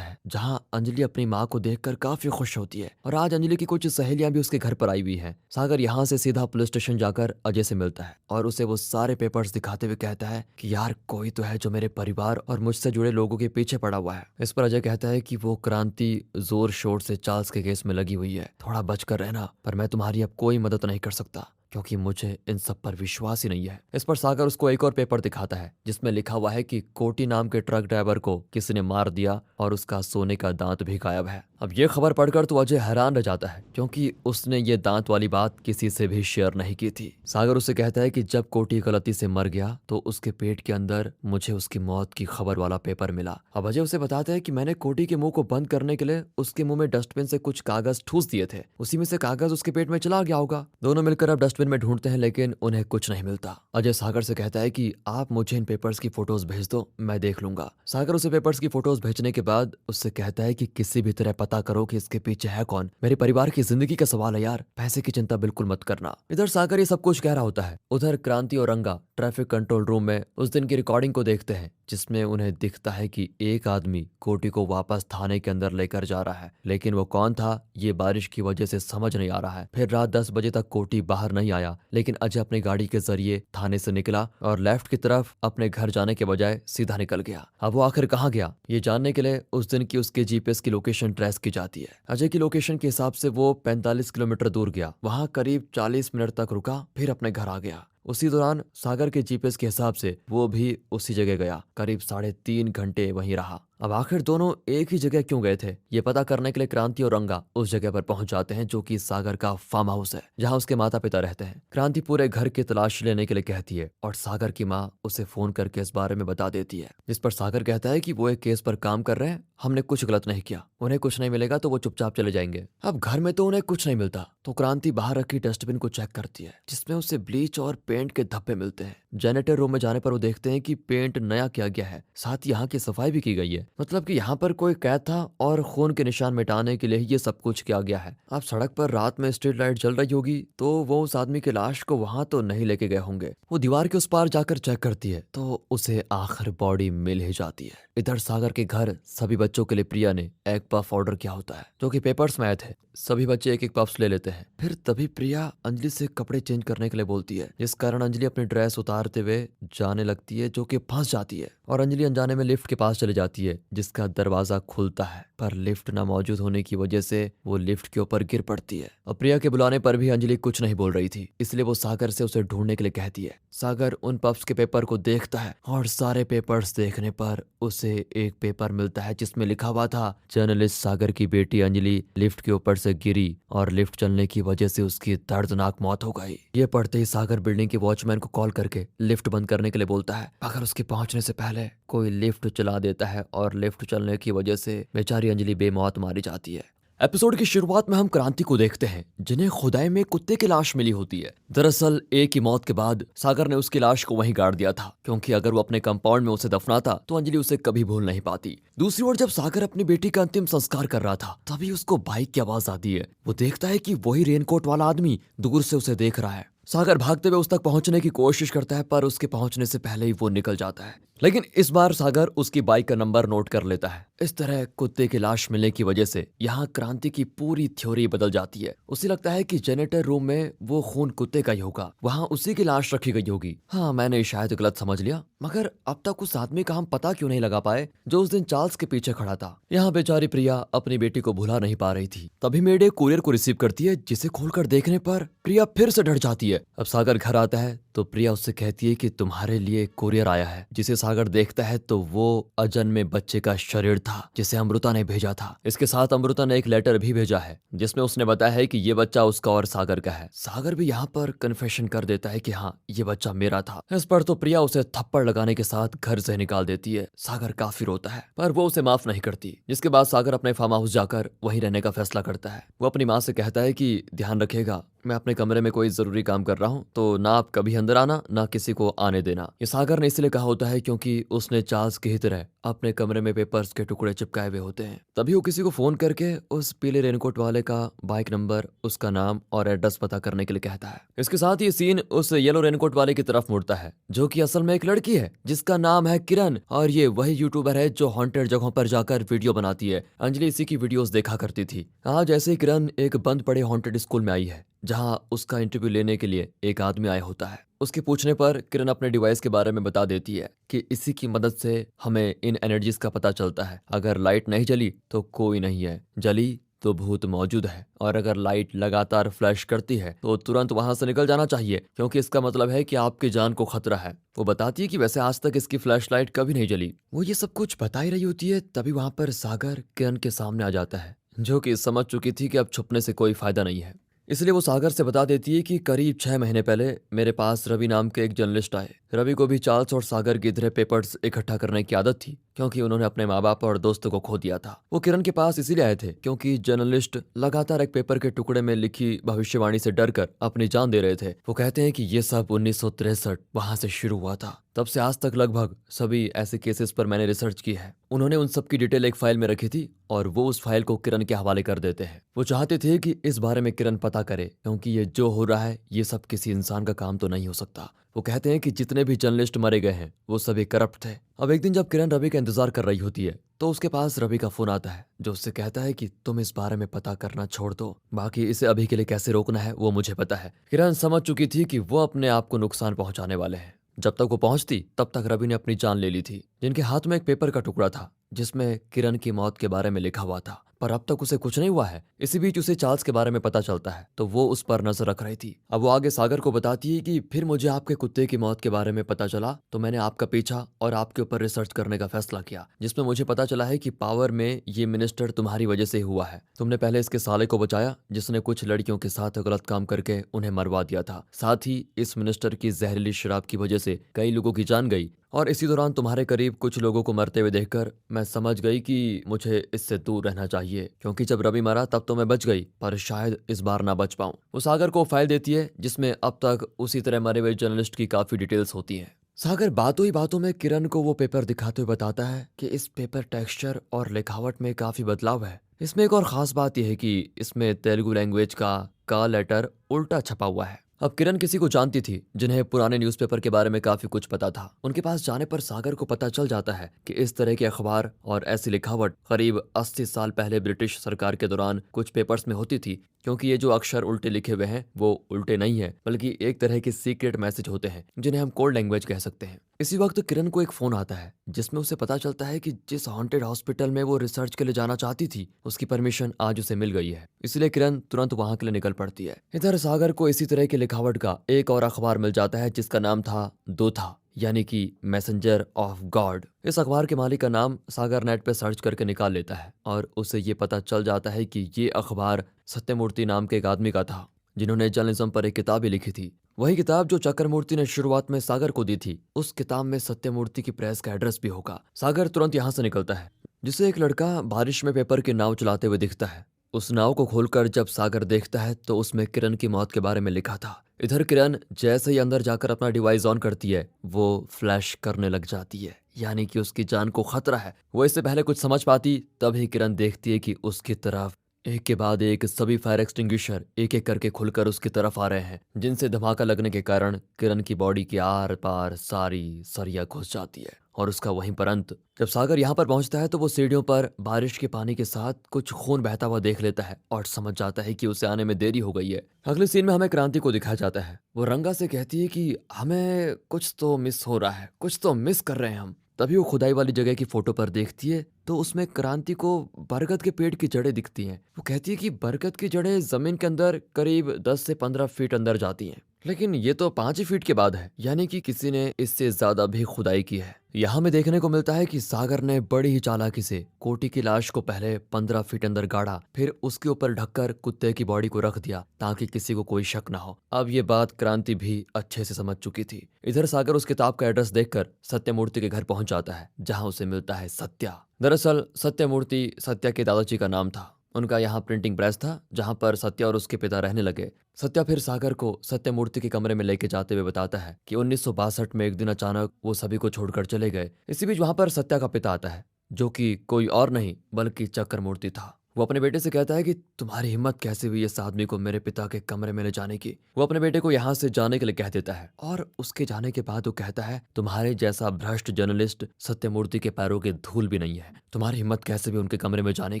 है, जहां अंजलि अपनी माँ को देखकर काफी खुश होती है और आज अंजलि की कुछ सहेलियां भी उसके घर पर आई हुई हैं। सागर यहाँ से सीधा पुलिस स्टेशन जाकर अजय से मिलता है और उसे वो सारे पेपर्स दिखाते हुए कहता है कि यार कोई तो है जो मेरे परिवार और मुझसे जुड़े लोगों के पीछे पड़ा हुआ है। इस पर अजय कहता है कि वो क्रांति जोर शोर से चार्ल्स के केस में लगी हुई है, थोड़ा बचकर रहना, पर मैं तुम्हारी अब कोई मदद नहीं कर सकता क्योंकि मुझे इन सब पर विश्वास ही नहीं है। इस पर सागर उसको एक और पेपर दिखाता है जिसमें लिखा हुआ है कि कोटी नाम के ट्रक ड्राइवर को किसी ने मार दिया और उसका सोने का दांत भी गायब है। अब ये खबर पढ़कर तो अजय हैरान रह जाता है क्योंकि उसने ये दांत वाली बात किसी से भी शेयर नहीं की थी। सागर उसे कहता है कि जब कोटी गलती से मर गया तो उसके पेट के अंदर मुझे उसकी मौत की खबर वाला पेपर मिला। अब अजय उसे बताता है कि मैंने कोटी के मुंह को बंद करने के लिए उसके मुंह में डस्टबिन से कुछ कागज ठूस दिए थे, उसी में से कागज उसके पेट में चला गया होगा। दोनों मिलकर अब डस्टबिन में ढूंढते हैं लेकिन उन्हें कुछ नहीं मिलता। अजय सागर से कहता है कि आप मुझे इन पेपर्स की फोटोज भेज दो, मैं देख लूंगा। सागर उसे पेपर्स की फोटोज भेजने के बाद उससे कहता है कि किसी भी तरह पता करो कि इसके पीछे है कौन, मेरे परिवार की जिंदगी का सवाल है यार, पैसे की चिंता बिल्कुल मत करना। इधर सागर ये सब कुछ कह रहा होता है, उधर क्रांति और रंगा ट्रैफिक कंट्रोल रूम में उस दिन की रिकॉर्डिंग को देखते हैं जिसमें उन्हें दिखता है कि एक आदमी कोटी को वापस थाने के अंदर लेकर जा रहा है, लेकिन वो कौन था ये बारिश की वजह से समझ नहीं आ रहा है। फिर रात 10 बजे तक कोटी बाहर नहीं आया, लेकिन अजय अपनी गाड़ी के जरिए थाने से निकला और लेफ्ट की तरफ अपने घर जाने के बजाय सीधा निकल गया। अब वो आखिर कहाँ गया ये जानने के लिए उस दिन की उसके जीपीएस की लोकेशन ट्रेस की जाती है। अजय की लोकेशन के हिसाब से वो 45 किलोमीटर दूर गया, वहां करीब 40 मिनट तक रुका, फिर अपने घर आ गया। उसी दौरान सागर के जीपीएस के हिसाब से वो भी उसी जगह गया, करीब 3.5 घंटे वहीं रहा। अब आखिर दोनों एक ही जगह क्यों गए थे ये पता करने के लिए क्रांति और रंगा उस जगह पर पहुंच जाते हैं जो कि सागर का फार्म हाउस है जहां उसके माता पिता रहते हैं। क्रांति पूरे घर की तलाश लेने के लिए कहती है और सागर की माँ उसे फोन करके इस बारे में बता देती है, जिस पर सागर कहता है कि वो एक केस पर काम कर रहे हैं, हमने कुछ गलत नहीं किया, उन्हें कुछ नहीं मिलेगा तो वो चुपचाप चले जाएंगे। अब घर में तो उन्हें कुछ नहीं मिलता तो क्रांति बाहर रखी डस्टबिन को चेक करती है जिसमें उसे ब्लीच और पेंट के धब्बे मिलते हैं। जेनेटर रूम में जाने पर वो देखते हैं कि पेंट नया किया गया है, साथ ही यहाँ की सफाई भी की गई है, मतलब कि यहाँ पर कोई कैद था और खून के निशान मिटाने के लिए ये सब कुछ किया गया है। अब सड़क पर रात में स्ट्रीट लाइट जल रही होगी तो वो उस आदमी की लाश को वहां तो नहीं लेके गए होंगे। वो दीवार के उस पार जाकर चेक करती है तो उसे आखिर बॉडी मिल ही जाती है। इधर सागर के घर सभी बच्चों के लिए प्रिया ने एक पफ ऑर्डर किया होता है जो कि पेपर्स में आए थे। सभी बच्चे एक एक पफ्स ले लेते हैं। फिर तभी प्रिया अंजलि से कपड़े चेंज करने के लिए बोलती है, जिस कारण अंजलि अपनी ड्रेस उतारते हुए जाने लगती है जो कि फंस जाती है और अंजलि अनजाने में लिफ्ट के पास चली जाती है जिसका दरवाजा खुलता है, पर लिफ्ट ना मौजूद होने की वजह से वो लिफ्ट के ऊपर गिर पड़ती है। और प्रिया के बुलाने पर भी अंजलि कुछ नहीं बोल रही थी, इसलिए वो सागर से उसे ढूंढने के लिए कहती है। सागर उन पफ्स के पेपर को देखता है और सारे पेपर्स देखने पर उसे एक पेपर मिलता है जिसमें लिखा हुआ था जर्नलिस्ट सागर की बेटी अंजलि लिफ्ट के ऊपर से गिरी और लिफ्ट चलने की वजह से उसकी दर्दनाक मौत हो गई। ये पढ़ते ही सागर बिल्डिंग के वॉचमैन को कॉल करके लिफ्ट बंद करने के लिए बोलता है, मगर उसके पहुंचने से पहले कोई लिफ्ट चला देता है और लिफ्ट चलने की वजह से बेचारी अंजलि बेमौत मारी जाती है। एपिसोड की शुरुआत में हम क्रांति को देखते हैं जिन्हें खुदाई में कुत्ते की लाश मिली होती है। दरअसल एक की मौत के बाद सागर ने उसकी लाश को वहीं गाड़ दिया था क्योंकि अगर वो अपने कंपाउंड में उसे दफनाता तो अंजलि उसे कभी भूल नहीं पाती। दूसरी ओर जब सागर अपनी बेटी का अंतिम संस्कार कर रहा था तभी उसको बाइक की आवाज आती है। वो देखता है कि वही रेनकोट वाला आदमी दूर से उसे देख रहा है। सागर भागते हुए उस तक पहुंचने की कोशिश करता है पर उसके पहुंचने से पहले ही वो निकल जाता है। लेकिन इस बार सागर उसकी बाइक का नंबर नोट कर लेता है। इस तरह कुत्ते की लाश मिलने की वजह से यहाँ क्रांति की पूरी थ्योरी बदल जाती है। उसे लगता है कि जेनेटर रूम में वो खून कुत्ते का ही होगा, वहाँ उसी की लाश रखी गई होगी। हाँ, मैंने शायद गलत समझ लिया, मगर अब तक उस आदमी का हम पता क्यों नहीं लगा पाए जो उस दिन चार्ल्स के पीछे खड़ा था। यहाँ बेचारी प्रिया अपनी बेटी को भुला नहीं पा रही थी। तभी मेड एक कुरियर को रिसीव करती है, जिसे खोलकर देखने पर प्रिया फिर से डर जाती है। अब सागर घर आता है तो प्रिया उससे कहती है कि तुम्हारे लिए कुरियर आया है। जिसे सागर देखता है तो वो अजन्मे बच्चे का शरीर था जिसे अमृता ने भेजा था। इसके साथ अमृता ने एक लेटर भी भेजा है जिसमें उसने बताया है कि ये बच्चा उसका और सागर का है। सागर भी यहाँ पर कन्फेशन कर देता है कि हाँ, ये बच्चा मेरा था। इस पर तो प्रिया उसे थप्पड़ लगाने के साथ घर से निकाल देती है। सागर काफी रोता है पर वो उसे माफ नहीं करती। जिसके बाद सागर अपने फार्म हाउस जाकर वहीं रहने का फैसला करता है। वो अपनी माँ से कहता है कि ध्यान रखिएगा, मैं अपने कमरे में कोई जरूरी काम कर रहा हूँ, तो ना आप कभी अंदर आना ना किसी को आने देना। ये सागर ने इसलिए कहा होता है क्योंकि उसने चार्ल्स की ही तरह अपने कमरे में पेपर्स के टुकड़े चिपकाए हुए होते हैं। तभी वो किसी को फोन करके उस पीले रेनकोट वाले का बाइक नंबर, उसका नाम और एड्रेस पता करने के लिए कहता है। इसके साथ ये सीन उस येलो रेनकोट वाले की तरफ मुड़ता है जो कि असल में एक लड़की है जिसका नाम है किरण, और ये वही यूट्यूबर है जो हॉन्टेड जगहों पर जाकर वीडियो बनाती है। अंजलि इसी की वीडियोस देखा करती थी। आज ऐसे ही किरण एक बंद पड़े हॉन्टेड स्कूल में आई है जहां उसका इंटरव्यू लेने के लिए एक आदमी आया होता है। उसके पूछने पर किरण अपने डिवाइस के बारे में बता देती है कि इसी की मदद से हमें इन एनर्जीज का पता चलता है। अगर लाइट नहीं जली तो कोई नहीं है, जली तो भूत मौजूद है, और अगर लाइट लगातार फ्लैश करती है तो तुरंत वहां से निकल जाना चाहिए क्योंकि इसका मतलब है कि आपकी जान को खतरा है। वो बताती है कि वैसे आज तक इसकी फ्लैश लाइट कभी नहीं जली। वो ये सब कुछ बता ही रही होती है, तभी वहां पर सागर किरण के सामने आ जाता है जो कि समझ चुकी थी कि अब छुपने से कोई फायदा नहीं है। इसलिए वो सागर से बता देती है कि करीब 6 महीने पहले मेरे पास रवि नाम के एक जर्नलिस्ट आए। रवि को भी चार्ल्स और सागर की तरह पेपर्स इकट्ठा करने की आदत थी क्योंकि उन्होंने अपने माँ बाप और दोस्तों को खो दिया था। वो किरण के पास इसीलिए आए थे क्योंकि जर्नलिस्ट लगातार एक पेपर के टुकड़े में लिखी भविष्यवाणी से डरकर अपनी जान दे रहे थे। वो कहते हैं कि ये सब 1963 वहां से शुरू हुआ था। तब से आज तक लगभग सभी ऐसे केसेस पर मैंने रिसर्च की है। उन्होंने उन सब की डिटेल एक फाइल में रखी थी और वो उस फाइल को किरण के हवाले कर देते हैं। वो चाहते थे कि इस बारे में किरण पता करे क्योंकि ये जो हो रहा है ये सब किसी इंसान का काम तो नहीं हो सकता। वो कहते हैं कि जितने भी जर्नलिस्ट मरे गए हैं वो सभी करप्ट थे। अब एक दिन जब किरण रवि का इंतजार कर रही होती है तो उसके पास रवि का फोन आता है जो उससे कहता है कि तुम इस बारे में पता करना छोड़ दो, बाकी इसे अभी के लिए कैसे रोकना है वो मुझे पता है। किरण समझ चुकी थी कि वो अपने आप को नुकसान पहुंचाने वाले हैं। जब तक वो पहुंचती तब तक रवि ने अपनी जान ले ली थी। जिनके हाथ में एक पेपर का टुकड़ा था जिसमें किरण की मौत के बारे में लिखा हुआ था, पर अब तक उसे कुछ नहीं हुआ है। इसी बीच उसे चार्ल्स के बारे में पता चलता है तो वो उस पर नजर रख रही थी। अब वो आगे सागर को बताती है कि फिर मुझे आपके कुत्ते की मौत के बारे में पता चला तो मैंने आपका पीछा और आपके ऊपर रिसर्च करने का फैसला किया, जिसमें मुझे पता चला है कि पावर में ये मिनिस्टर तुम्हारी वजह से हुआ है। तुमने पहले इसके साले को बचाया जिसने कुछ लड़कियों के साथ गलत काम करके उन्हें मरवा दिया था। साथ ही इस मिनिस्टर की जहरीली शराब की वजह से कई लोगों की जान गई, और इसी दौरान तुम्हारे करीब कुछ लोगों को मरते हुए देखकर मैं समझ गई कि मुझे इससे दूर रहना चाहिए क्योंकि जब रवि मरा तब तो मैं बच गई पर शायद इस बार ना बच पाऊं। वो सागर को फाइल देती है जिसमें अब तक उसी तरह मरे हुए जर्नलिस्ट की काफी डिटेल्स होती हैं। सागर बातों ही बातों में किरण को वो पेपर दिखाते हुए बताता है कि इस पेपर टेक्सचर और लिखावट में काफी बदलाव है। इसमें एक और खास बात यह है कि इसमें तेलुगु लैंग्वेज का लेटर उल्टा छपा हुआ है। अब किरण किसी को जानती थी जिन्हें पुराने न्यूज़पेपर के बारे में काफी कुछ पता था। उनके पास जाने पर सागर को पता चल जाता है कि इस तरह के अखबार और ऐसी लिखावट करीब 80 साल पहले ब्रिटिश सरकार के दौरान कुछ पेपर्स में होती थी, क्योंकि ये जो अक्षर उल्टे लिखे हुए हैं वो उल्टे नहीं है बल्कि एक तरह के सीक्रेट मैसेज होते हैं जिन्हें हम कोड लैंग्वेज कह सकते हैं। इसी वक्त किरण को एक फोन आता है जिसमें उसे पता चलता है कि जिस हॉन्टेड हॉस्पिटल में वो रिसर्च के लिए जाना चाहती थी उसकी परमिशन आज उसे मिल गई है। इसलिए किरण तुरंत वहां के लिए निकल पड़ती है। इधर सागर को इसी तरह की लिखावट का एक और अखबार मिल जाता है जिसका नाम था दोथा, यानी कि मैसेंजर ऑफ गॉड। इस अखबार के मालिक का नाम सागर नेट पे सर्च करके निकाल लेता है और उसे ये पता चल जाता है कि ये अखबार सत्यमूर्ति नाम के एक आदमी का था जिन्होंने जर्नलिज्म पर एक किताब भी लिखी थी। वही किताब जो चक्रमूर्ति ने शुरुआत में सागर को दी थी। उस किताब में सत्यमूर्ति की प्रेस का एड्रेस भी होगा। सागर तुरंत यहाँ से निकलता है जिसे एक लड़का बारिश में पेपर की नाव चलाते हुए दिखता है। उस नाव को खोलकर जब सागर देखता है तो उसमें किरण की मौत के बारे में लिखा था। इधर किरण जैसे ही अंदर जाकर अपना डिवाइस ऑन करती है वो फ्लैश करने लग जाती है, यानी कि उसकी जान को खतरा है। वो इससे पहले कुछ समझ पाती तभी किरण देखती है कि उसकी तरफ एक के बाद एक सभी फायर एक्सटिंग्विशर एक एक करके खुलकर उसकी तरफ आ रहे हैं, जिनसे धमाका लगने के कारण किरण की बॉडी के आर पार सारी सरिया घुस जाती है और उसका वहीं पर अंत। जब सागर यहाँ पर पहुंचता है तो वो सीढ़ियों पर बारिश के पानी के साथ कुछ खून बहता हुआ देख लेता है और समझ जाता है कि उसे आने में देरी हो गई है। अगले सीन में हमें क्रांति को दिखाया जाता है। वो रंगा से कहती है कि हमें कुछ तो मिस हो रहा है, कुछ तो मिस कर रहे हैं हम। तभी वो खुदाई वाली जगह की फोटो पर देखती है तो उसमें क्रांति को बरगद के पेड़ की जड़ें दिखती हैं। वो कहती है कि बरगद की जड़ें जमीन के अंदर करीब 10 से 15 फीट अंदर जाती हैं, लेकिन ये तो 5 ही फीट के बाद है, यानी कि किसी ने इससे ज्यादा भी खुदाई की है। यहाँ हमें देखने को मिलता है कि सागर ने बड़ी ही चालाकी से कोटी की लाश को पहले 15 फीट अंदर गाड़ा, फिर उसके ऊपर ढककर कुत्ते की बॉडी को रख दिया ताकि किसी को कोई शक ना हो। अब ये बात क्रांति भी अच्छे से समझ चुकी थी। इधर सागर उस किताब का एड्रेस देखकर सत्यमूर्ति के घर पहुंच जाता है, जहां उसे मिलता है सत्या। दरअसल सत्यमूर्ति सत्या के दादाजी का नाम था। उनका यहाँ प्रिंटिंग प्रेस था, जहां पर सत्या और उसके पिता रहने लगे। सत्या फिर सागर को सत्यमूर्ति के कमरे में लेके जाते हुए बताता है कि 1962 में एक दिन अचानक वो सभी को छोड़कर चले गए। इसी बीच वहां पर सत्या का पिता आता है, जो कि कोई और नहीं बल्कि चक्रमूर्ति था। वो अपने बेटे से कहता है कि तुम्हारी हिम्मत कैसे हुई इस आदमी को मेरे पिता के कमरे में ले जाने की। वो अपने बेटे को यहाँ से जाने के लिए कह देता है और उसके जाने के बाद वो कहता है तुम्हारे जैसा भ्रष्ट जर्नलिस्ट सत्यमूर्ति के पैरों की धूल भी नहीं है, तुम्हारी हिम्मत कैसे भी उनके कमरे में जाने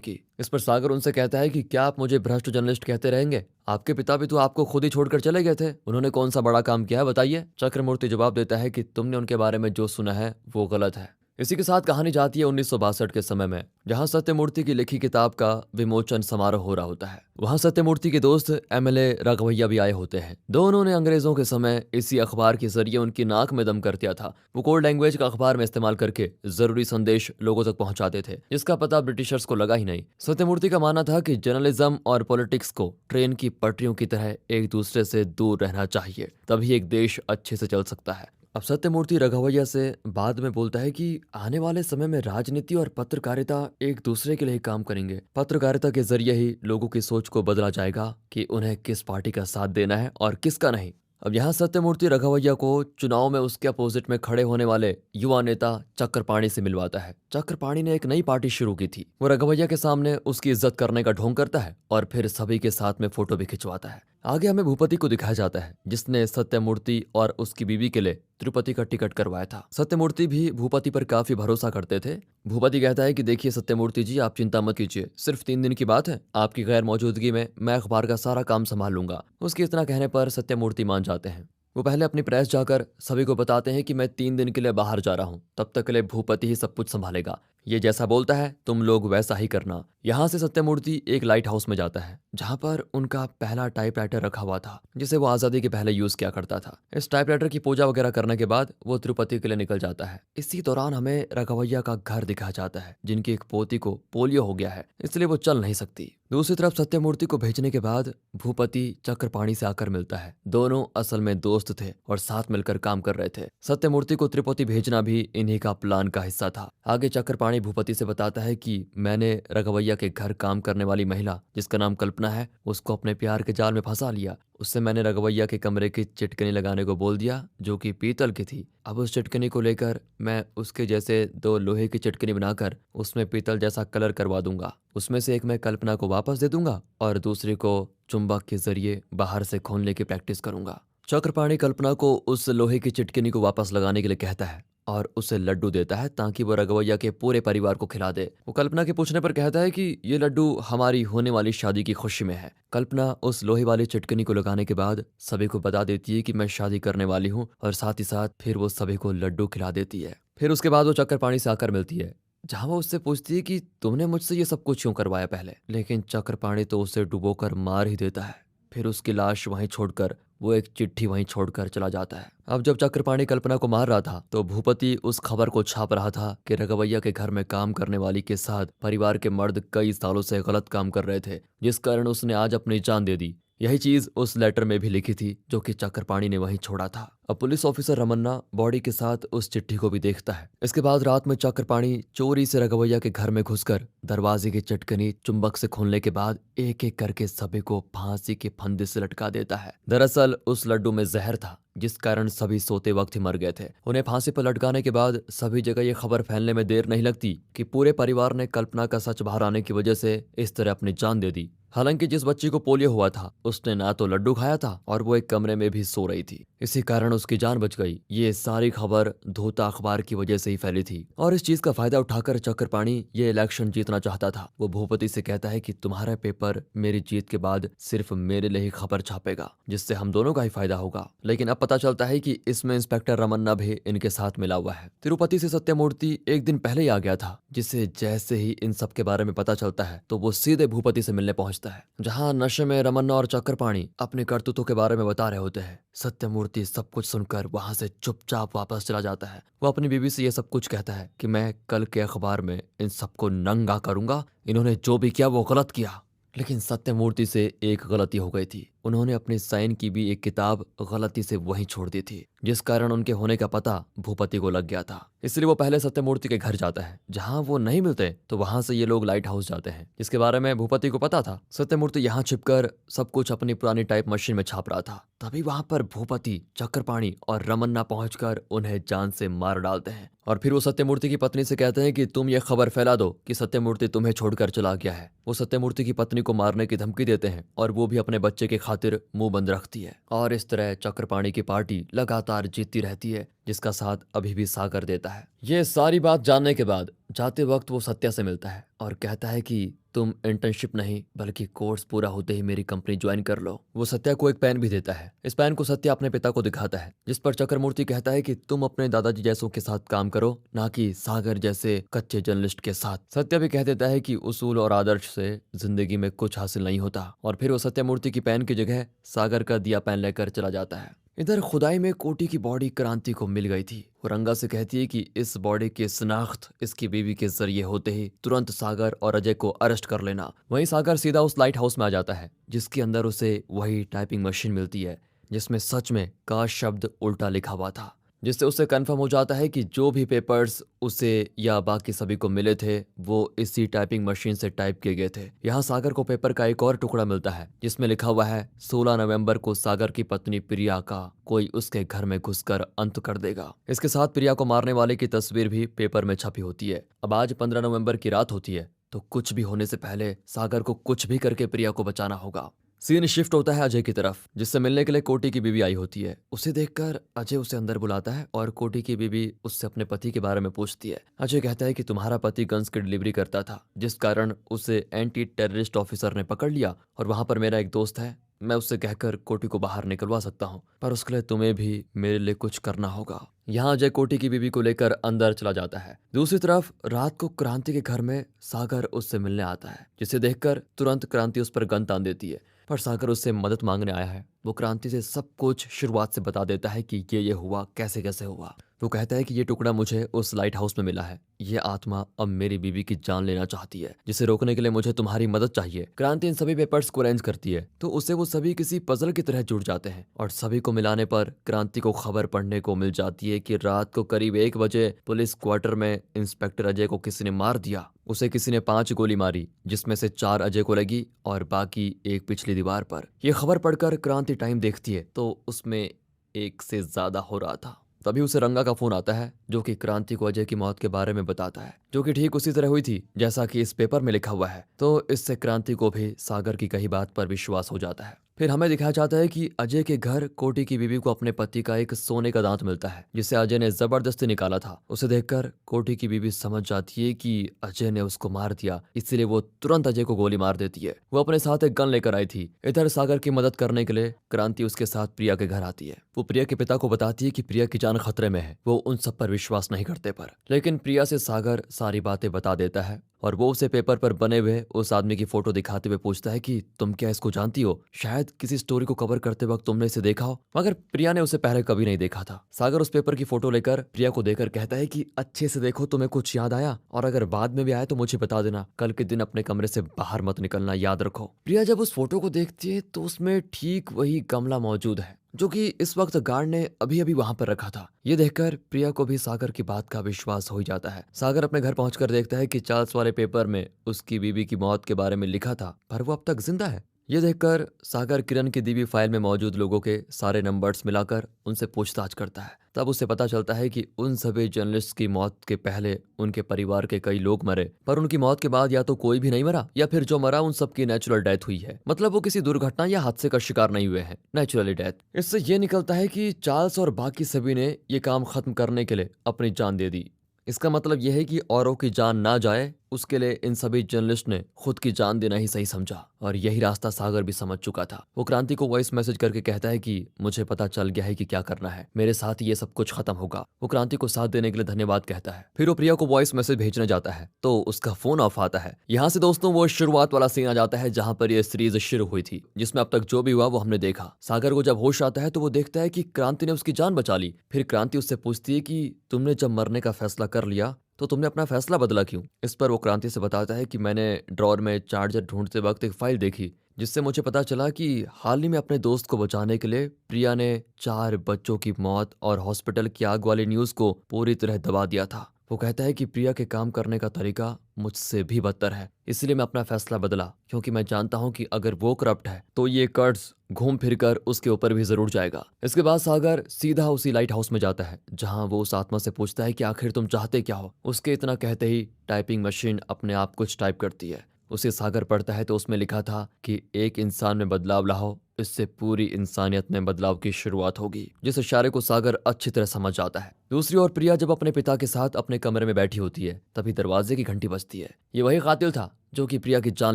की। इस पर सागर उनसे कहता है कि क्या आप मुझे भ्रष्ट जर्नलिस्ट कहते रहेंगे? आपके पिता भी तो आपको खुद ही छोड़कर चले गए थे, उन्होंने कौन सा बड़ा काम किया है बताइए। चक्रमूर्ति जवाब देता है कि तुमने उनके बारे में जो सुना है वो गलत है। इसी के साथ कहानी जाती है 1962 के समय में, जहां सत्यमूर्ति की लिखी किताब का विमोचन समारोह हो रहा होता है। वहां सत्यमूर्ति के दोस्त एमएलए राघवैया भी आए होते हैं। दोनों ने अंग्रेजों के समय इसी अखबार के जरिए उनकी नाक में दम कर दिया था। वो कोड लैंग्वेज का अखबार में इस्तेमाल करके जरूरी संदेश लोगों तक पहुंचाते थे, जिसका पता ब्रिटिशर्स को लगा ही नहीं। सत्यमूर्ति का मानना था कि जर्नलिज्म और पॉलिटिक्स को ट्रेन की पटरियों की तरह एक दूसरे से दूर रहना चाहिए, तभी एक देश अच्छे से चल सकता है। अब सत्यमूर्ति राघवैया से बाद में बोलता है कि आने वाले समय में राजनीति और पत्रकारिता एक दूसरे के लिए काम करेंगे। पत्रकारिता के जरिए ही लोगों की सोच को बदला जाएगा कि उन्हें किस पार्टी का साथ देना है और किसका नहीं। अब यहाँ सत्यमूर्ति राघवैया को चुनाव में उसके अपोजिट में खड़े होने वाले युवा नेता चक्रपाणी से मिलवाता है। चक्रपाणी ने एक नई पार्टी शुरू की थी। वो राघवैया के सामने उसकी इज्जत करने का ढोंग करता है और फिर सभी के साथ में फोटो भी खिंचवाता है। आगे हमें भूपति को दिखाया जाता है, जिसने सत्यमूर्ति और उसकी बीवी के लिए तिरुपति का टिकट करवाया था। सत्यमूर्ति भी भूपति पर काफी भरोसा करते थे। भूपति कहता है कि देखिए सत्यमूर्ति जी, आप चिंता मत कीजिए, सिर्फ 3 दिन की बात है, आपकी गैर मौजूदगी में मैं अखबार का सारा काम संभाल लूंगा। उसके इतना कहने पर सत्यमूर्ति मान जाते हैं। वो पहले अपनी प्रेस जाकर सभी को बताते हैं कि मैं 3 दिन के लिए बाहर जा रहा हूँ, तब तक के लिए भूपति ही सब कुछ संभालेगा। ये जैसा बोलता है तुम लोग वैसा ही करना। यहाँ से सत्यमूर्ति एक लाइट हाउस में जाता है, जहाँ पर उनका पहला टाइपराइटर रखा हुआ था, जिसे वो आजादी के पहले यूज किया करता था। इस टाइपराइटर की पूजा वगैरह करने के बाद वो तिरुपति के लिए निकल जाता है। इसी दौरान हमें राघवैया का घर दिखाया जाता है, जिनकी एक पोती को पोलियो हो गया है, इसलिए वो चल नहीं सकती। दूसरी तरफ सत्यमूर्ति को भेजने के बाद भूपति चक्रपाणी से आकर मिलता है। दोनों असल में दोस्त थे और साथ मिलकर काम कर रहे थे। सत्यमूर्ति को तिरुपति भेजना भी इन्हीं का प्लान का हिस्सा था। आगे चक्रपाणी भूपति से बताता है कि मैंने राघवैया के घर काम करने वाली महिला, जिसका नाम कल्पना है, उसको अपने प्यार के जाल में फंसा लिया। उससे मैंने राघवैया के कमरे की चिटकनी लगाने को बोल दिया, जो कि पीतल की थी। अब उस चिटकनी को लेकर मैं उसके जैसे 2 लोहे की चिटकनी बनाकर उसमें पीतल जैसा कलर करवा दूंगा। उसमें से एक मैं कल्पना को वापस दे दूंगा और दूसरी को चुंबक के जरिए बाहर से खोलने की प्रैक्टिस करूंगा। चक्रपाणी कल्पना को उस लोहे की चिटकनी को वापस लगाने के लिए कहता है और उसे लड्डू देता है ताकि वो राघवैया के पूरे परिवार को खिला दे। वो कल्पना के पूछने पर कहता है कि ये लड्डू हमारी होने वाली शादी की खुशी में है। कल्पना उस लोहे वाली चिटकनी को लगाने के बाद सभी को बता देती है कि मैं शादी करने वाली हूँ और साथ ही साथ फिर वो सभी को लड्डू खिला देती है। फिर उसके बाद वो चक्रपाणी से आकर मिलती है, जहाँ वो उससे पूछती है कि तुमने मुझसे ये सब कुछ क्यों करवाया पहले, लेकिन चक्रपाणी तो उसे डुबोकर मार ही देता है। फिर उसकी लाश वहीं छोड़कर वो एक चिट्ठी वहीं छोड़कर चला जाता है। अब जब चक्रपाणी कल्पना को मार रहा था तो भूपति उस खबर को छाप रहा था कि राघवैया के घर में काम करने वाली के साथ परिवार के मर्द कई सालों से गलत काम कर रहे थे, जिस कारण उसने आज अपनी जान दे दी। यही चीज उस लेटर में भी लिखी थी जो कि चक्रपाणी ने वहीं छोड़ा था। अब पुलिस ऑफिसर रमन्ना बॉडी के साथ उस चिट्ठी को भी देखता है। इसके बाद रात में चक्रपाणी चोरी से रघुवैया के घर में घुसकर दरवाजे की चटकनी चुंबक से खोलने के बाद एक एक करके सभी को फांसी के फंदे से लटका देता है। दरअसल उस लड्डू में जहर था जिस कारण सभी सोते वक्त ही मर गए थे। उन्हें फांसी पर लटकाने के बाद सभी जगह ये खबर फैलने में देर नहीं लगती कि पूरे परिवार ने कल्पना का सच बाहर आने की वजह से इस तरह अपनी जान दे दी। हालांकि जिस बच्ची को पोलियो हुआ था उसने ना तो लड्डू खाया था और वो एक कमरे में भी सो रही थी, इसी कारण उसकी जान बच गई। ये सारी खबर धूता अखबार की वजह से ही फैली थी और इस चीज का फायदा उठाकर चक्रपाणी ये इलेक्शन जीतना चाहता था। वो भूपति से कहता है कि तुम्हारा पेपर मेरी जीत के बाद सिर्फ मेरे लिए ही खबर छापेगा जिससे हम दोनों का ही फायदा होगा। लेकिन अब पता चलता है कि इसमें इंस्पेक्टर रमन्ना भी इनके साथ मिला हुआ है। तिरुपति से सत्यमूर्ति एक दिन पहले ही आ गया था, जिसे जैसे ही इन सब के बारे में पता चलता है तो वो सीधे भूपति से मिलने पहुंचता है, जहां नशे में रमन्ना और चक्रपाणी अपने करतूतों के बारे में बता रहे होते हैं। सत्यमूर्ति सब कुछ सुनकर वहां से चुपचाप वापस चला जाता है। वो अपनी बीवी से ये सब कुछ कहता है कि मैं कल के अखबार में इन सबको नंगा करूंगा, इन्होंने जो भी किया वो गलत किया। लेकिन सत्यमूर्ति से एक गलती हो गई थी, उन्होंने अपनी साइन की भी एक किताब गलती से वहीं छोड़ दी थी, जिस कारण उनके होने का पता भूपति को लग गया था। इसलिए वो पहले सत्यमूर्ति के घर जाता है, जहां वो नहीं मिलते तो वहां से ये लोग लाइट हाउस जाते हैं, जिसके बारे में भूपति को पता था। सत्यमूर्ति यहाँ छिपकर सब कुछ अपनी पुरानी टाइप मशीन में छाप रहा था। तभी वहां पर भूपति, चक्रपाणी और रमन्ना पहुंचकर उन्हें जान से मार डालते हैं और फिर वो सत्यमूर्ति की पत्नी से कहते हैं कि तुम ये खबर फैला दो कि सत्यमूर्ति तुम्हें छोड़कर चला गया है। वो सत्यमूर्ति की पत्नी को मारने की धमकी देते हैं और वो भी अपने बच्चे के खातिर मुंह बंद रखती है और इस तरह चक्रपाणी की पार्टी लगातार जीतती रहती है, जिसका साथ अभी भी सागर देता है। ये सारी बात जानने के बाद जाते वक्त वो सत्या से मिलता है और कहता है कि तुम इंटर्नशिप नहीं बल्कि कोर्स पूरा होते ही मेरी कंपनी ज्वाइन कर लो। वो सत्या को एक पेन भी देता है। इस पेन को सत्या अपने पिता को दिखाता है, जिस पर चक्रमूर्ति कहता है कि तुम अपने दादाजी जैसों के साथ काम करो, ना कि सागर जैसे कच्चे जर्नलिस्ट के साथ। सत्या भी कह देता है कि उसूल और आदर्श से जिंदगी में कुछ हासिल नहीं होता और फिर वो सत्यमूर्ति की पेन की जगह सागर का दिया पेन लेकर चला जाता है। इधर खुदाई में कोटी की बॉडी क्रांति को मिल गई थी। वो रंगा से कहती है कि इस बॉडी की शिनाख्त इसकी बीवी के जरिए होते ही तुरंत सागर और अजय को अरेस्ट कर लेना। वहीं सागर सीधा उस लाइट हाउस में आ जाता है, जिसके अंदर उसे वही टाइपिंग मशीन मिलती है जिसमें सच में का शब्द उल्टा लिखा हुआ था, जिससे उसे कंफर्म हो जाता है कि जो भी पेपर्स उसे या बाकी सभी को मिले थे वो इसी टाइपिंग मशीन से टाइप किए गए थे। यहाँ सागर को पेपर का एक और टुकड़ा मिलता है जिसमें लिखा हुआ है 16 नवंबर को सागर की पत्नी प्रिया का कोई उसके घर में घुसकर अंत कर देगा। इसके साथ प्रिया को मारने वाले की तस्वीर भी पेपर में छपी होती है। अब आज 15 नवंबर की रात होती है, तो कुछ भी होने से पहले सागर को कुछ भी करके प्रिया को बचाना होगा। सीन शिफ्ट होता है अजय की तरफ, जिससे मिलने के लिए कोटी की बीवी आई होती है। उसे देखकर अजय उसे अंदर बुलाता है और कोटी की बीवी उससे अपने पति के बारे में पूछती है। अजय कहता है कि तुम्हारा पति गन्स की डिलीवरी करता था, जिस कारण उसे एंटी टेररिस्ट ऑफिसर ने पकड़ लिया और वहां पर मेरा एक दोस्त है, मैं उससे कहकर कोटी को बाहर निकलवा सकता हूँ, पर उसके लिए तुम्हें भी मेरे लिए कुछ करना होगा। यहाँ अजय कोटी की बीवी को लेकर अंदर चला जाता है। दूसरी तरफ रात को क्रांति के घर में सागर उससे मिलने आता है, जिसे देखकर तुरंत क्रांति उस पर गन तान देती है, पर सागर उससे मदद मांगने आया है। वो क्रांति से सब कुछ शुरुआत से बता देता है कि ये हुआ, कैसे कैसे हुआ। वो कहता है कि ये टुकड़ा मुझे उस लाइट हाउस में मिला है, ये आत्मा अब मेरी बीवी की जान लेना चाहती है, जिसे रोकने के लिए मुझे तुम्हारी मदद चाहिए। क्रांति इन सभी पेपर्स को अरेंज करती है तो उसे वो सभी किसी पजल की तरह जुड़ जाते हैं और सभी को मिलाने पर क्रांति को खबर पढ़ने को मिल जाती है कि रात को करीब 1 बजे पुलिस क्वार्टर में इंस्पेक्टर अजय को किसी ने मार दिया। उसे किसी ने 5 गोली मारी, जिसमें से 4 अजय को लगी और बाकी एक पिछली दीवार पर। यह खबर पढ़कर क्रांति टाइम देखती है तो उसमें 1 से ज्यादा हो रहा था। तभी उसे रंगा का फोन आता है, जो कि क्रांति को अजय की मौत के बारे में बताता है, जो कि ठीक उसी तरह हुई थी जैसा कि इस पेपर में लिखा हुआ है। तो इससे क्रांति को भी सागर की कही बात पर विश्वास हो जाता है। फिर हमें दिखाया जाता है कि अजय के घर कोटी की बीवी को अपने पति का एक सोने का दांत मिलता है, जिसे अजय ने जबरदस्ती निकाला था। उसे देखकर कोटी की बीवी समझ जाती है कि अजय ने उसको मार दिया, इसलिए वो तुरंत अजय को गोली मार देती है। वो अपने साथ एक गन लेकर आई थी। इधर सागर की मदद करने के लिए क्रांति उसके साथ प्रिया के घर आती है। वो प्रिया के पिता को बताती है कि प्रिया की जान खतरे में है। वो उन सब पर विश्वास नहीं करते पर, लेकिन प्रिया से सागर सारी बातें बता देता है और वो उसे पेपर पर बने हुए उस आदमी की फोटो दिखाते हुए पूछता है कि तुम क्या इसको जानती हो, शायद किसी स्टोरी को कवर करते वक्त तुमने इसे देखा हो। मगर प्रिया ने उसे पहले कभी नहीं देखा था। सागर उस पेपर की फोटो लेकर प्रिया को देकर कहता है कि अच्छे से देखो, तुम्हें कुछ याद आया, और अगर बाद में भी आया तो मुझे बता देना, कल के दिन अपने कमरे से बाहर मत निकलना, याद रखो। प्रिया जब उस फोटो को देखती है तो उसमें ठीक वही गमला मौजूद है जो कि इस वक्त गार्ड ने अभी अभी वहां पर रखा था। ये देखकर प्रिया को भी सागर की बात का विश्वास हो ही जाता है। सागर अपने घर पहुंचकर देखता है कि चार्ल्स वाले पेपर में उसकी बीवी की मौत के बारे में लिखा था, पर वो अब तक जिंदा है। ये देखकर सागर किरण की दी हुई फाइल में मौजूद लोगों के सारे नंबर्स मिलाकर उनसे पूछताछ करता है। तब उसे पता चलता है कि उन सभी जर्नलिस्ट की मौत के पहले उनके परिवार के कई लोग मरे, पर उनकी मौत के बाद या तो कोई भी नहीं मरा या फिर जो मरा उन सबकी नेचुरल डेथ हुई है। मतलब वो किसी दुर्घटना या हादसे का शिकार नहीं हुए हैं, नेचुरली डेथ। इससे ये निकलता है कि चार्ल्स और बाकी सभी ने ये काम खत्म करने के लिए अपनी जान दे दी। इसका मतलब यह है कि औरों की जान ना जाए, उसके लिए इन सभी जर्नलिस्ट ने खुद की जान देना ही सही समझा। और यही रास्ता सागर भी समझ चुका था। वो क्रांति को वॉइस मैसेज करके कहता है कि मुझे पता चल गया है कि क्या करना है, मेरे साथ ही ये सब कुछ खत्म होगा। वो क्रांति को साथ देने के लिए धन्यवाद कहता है। फिर वो प्रिया को वॉइस मैसेज भेजने जाता है तो उसका फोन ऑफ आता है। यहाँ से दोस्तों वो शुरुआत वाला सीन आ जाता है जहाँ पर ये सीरीज शुरू हुई थी, जिसमें अब तक जो भी हुआ वो हमने देखा। सागर को जब होश आता है तो वो देखता है कि क्रांति ने उसकी जान बचा ली। फिर क्रांति उससे पूछती है कि तुमने जब मरने का फैसला कर लिया तो तुमने अपना फैसला बदला क्यों। इस पर वो क्रांति से बताता है कि मैंने ड्रॉर में चार्जर ढूंढते वक्त एक फाइल देखी जिससे मुझे पता चला कि हाल ही में अपने दोस्त को बचाने के लिए प्रिया ने 4 बच्चों की मौत और हॉस्पिटल की आग वाली न्यूज को पूरी तरह दबा दिया था। वो कहता है कि प्रिया के काम करने का तरीका मुझसे भी बदतर है, इसलिए मैं अपना फैसला बदला, क्योंकि मैं जानता हूं कि अगर वो करप्ट है तो ये कर्ज घूम फिरकर उसके ऊपर भी जरूर जाएगा। इसके बाद सागर सीधा उसी लाइट हाउस में जाता है जहां वो उस आत्मा से पूछता है कि आखिर तुम चाहते क्या हो। उसके इतना कहते ही टाइपिंग मशीन अपने आप कुछ टाइप करती है। उसे सागर पढ़ता है तो उसमें लिखा था कि एक इंसान में बदलाव लाओ, इससे पूरी इंसानियत में बदलाव की शुरुआत होगी। जिस इशारे को सागर अच्छी तरह समझ जाता है। दूसरी ओर प्रिया जब अपने पिता के साथ अपने कमरे में बैठी होती है तभी दरवाजे की घंटी बजती है। ये वही कातिल था जो कि प्रिया की जान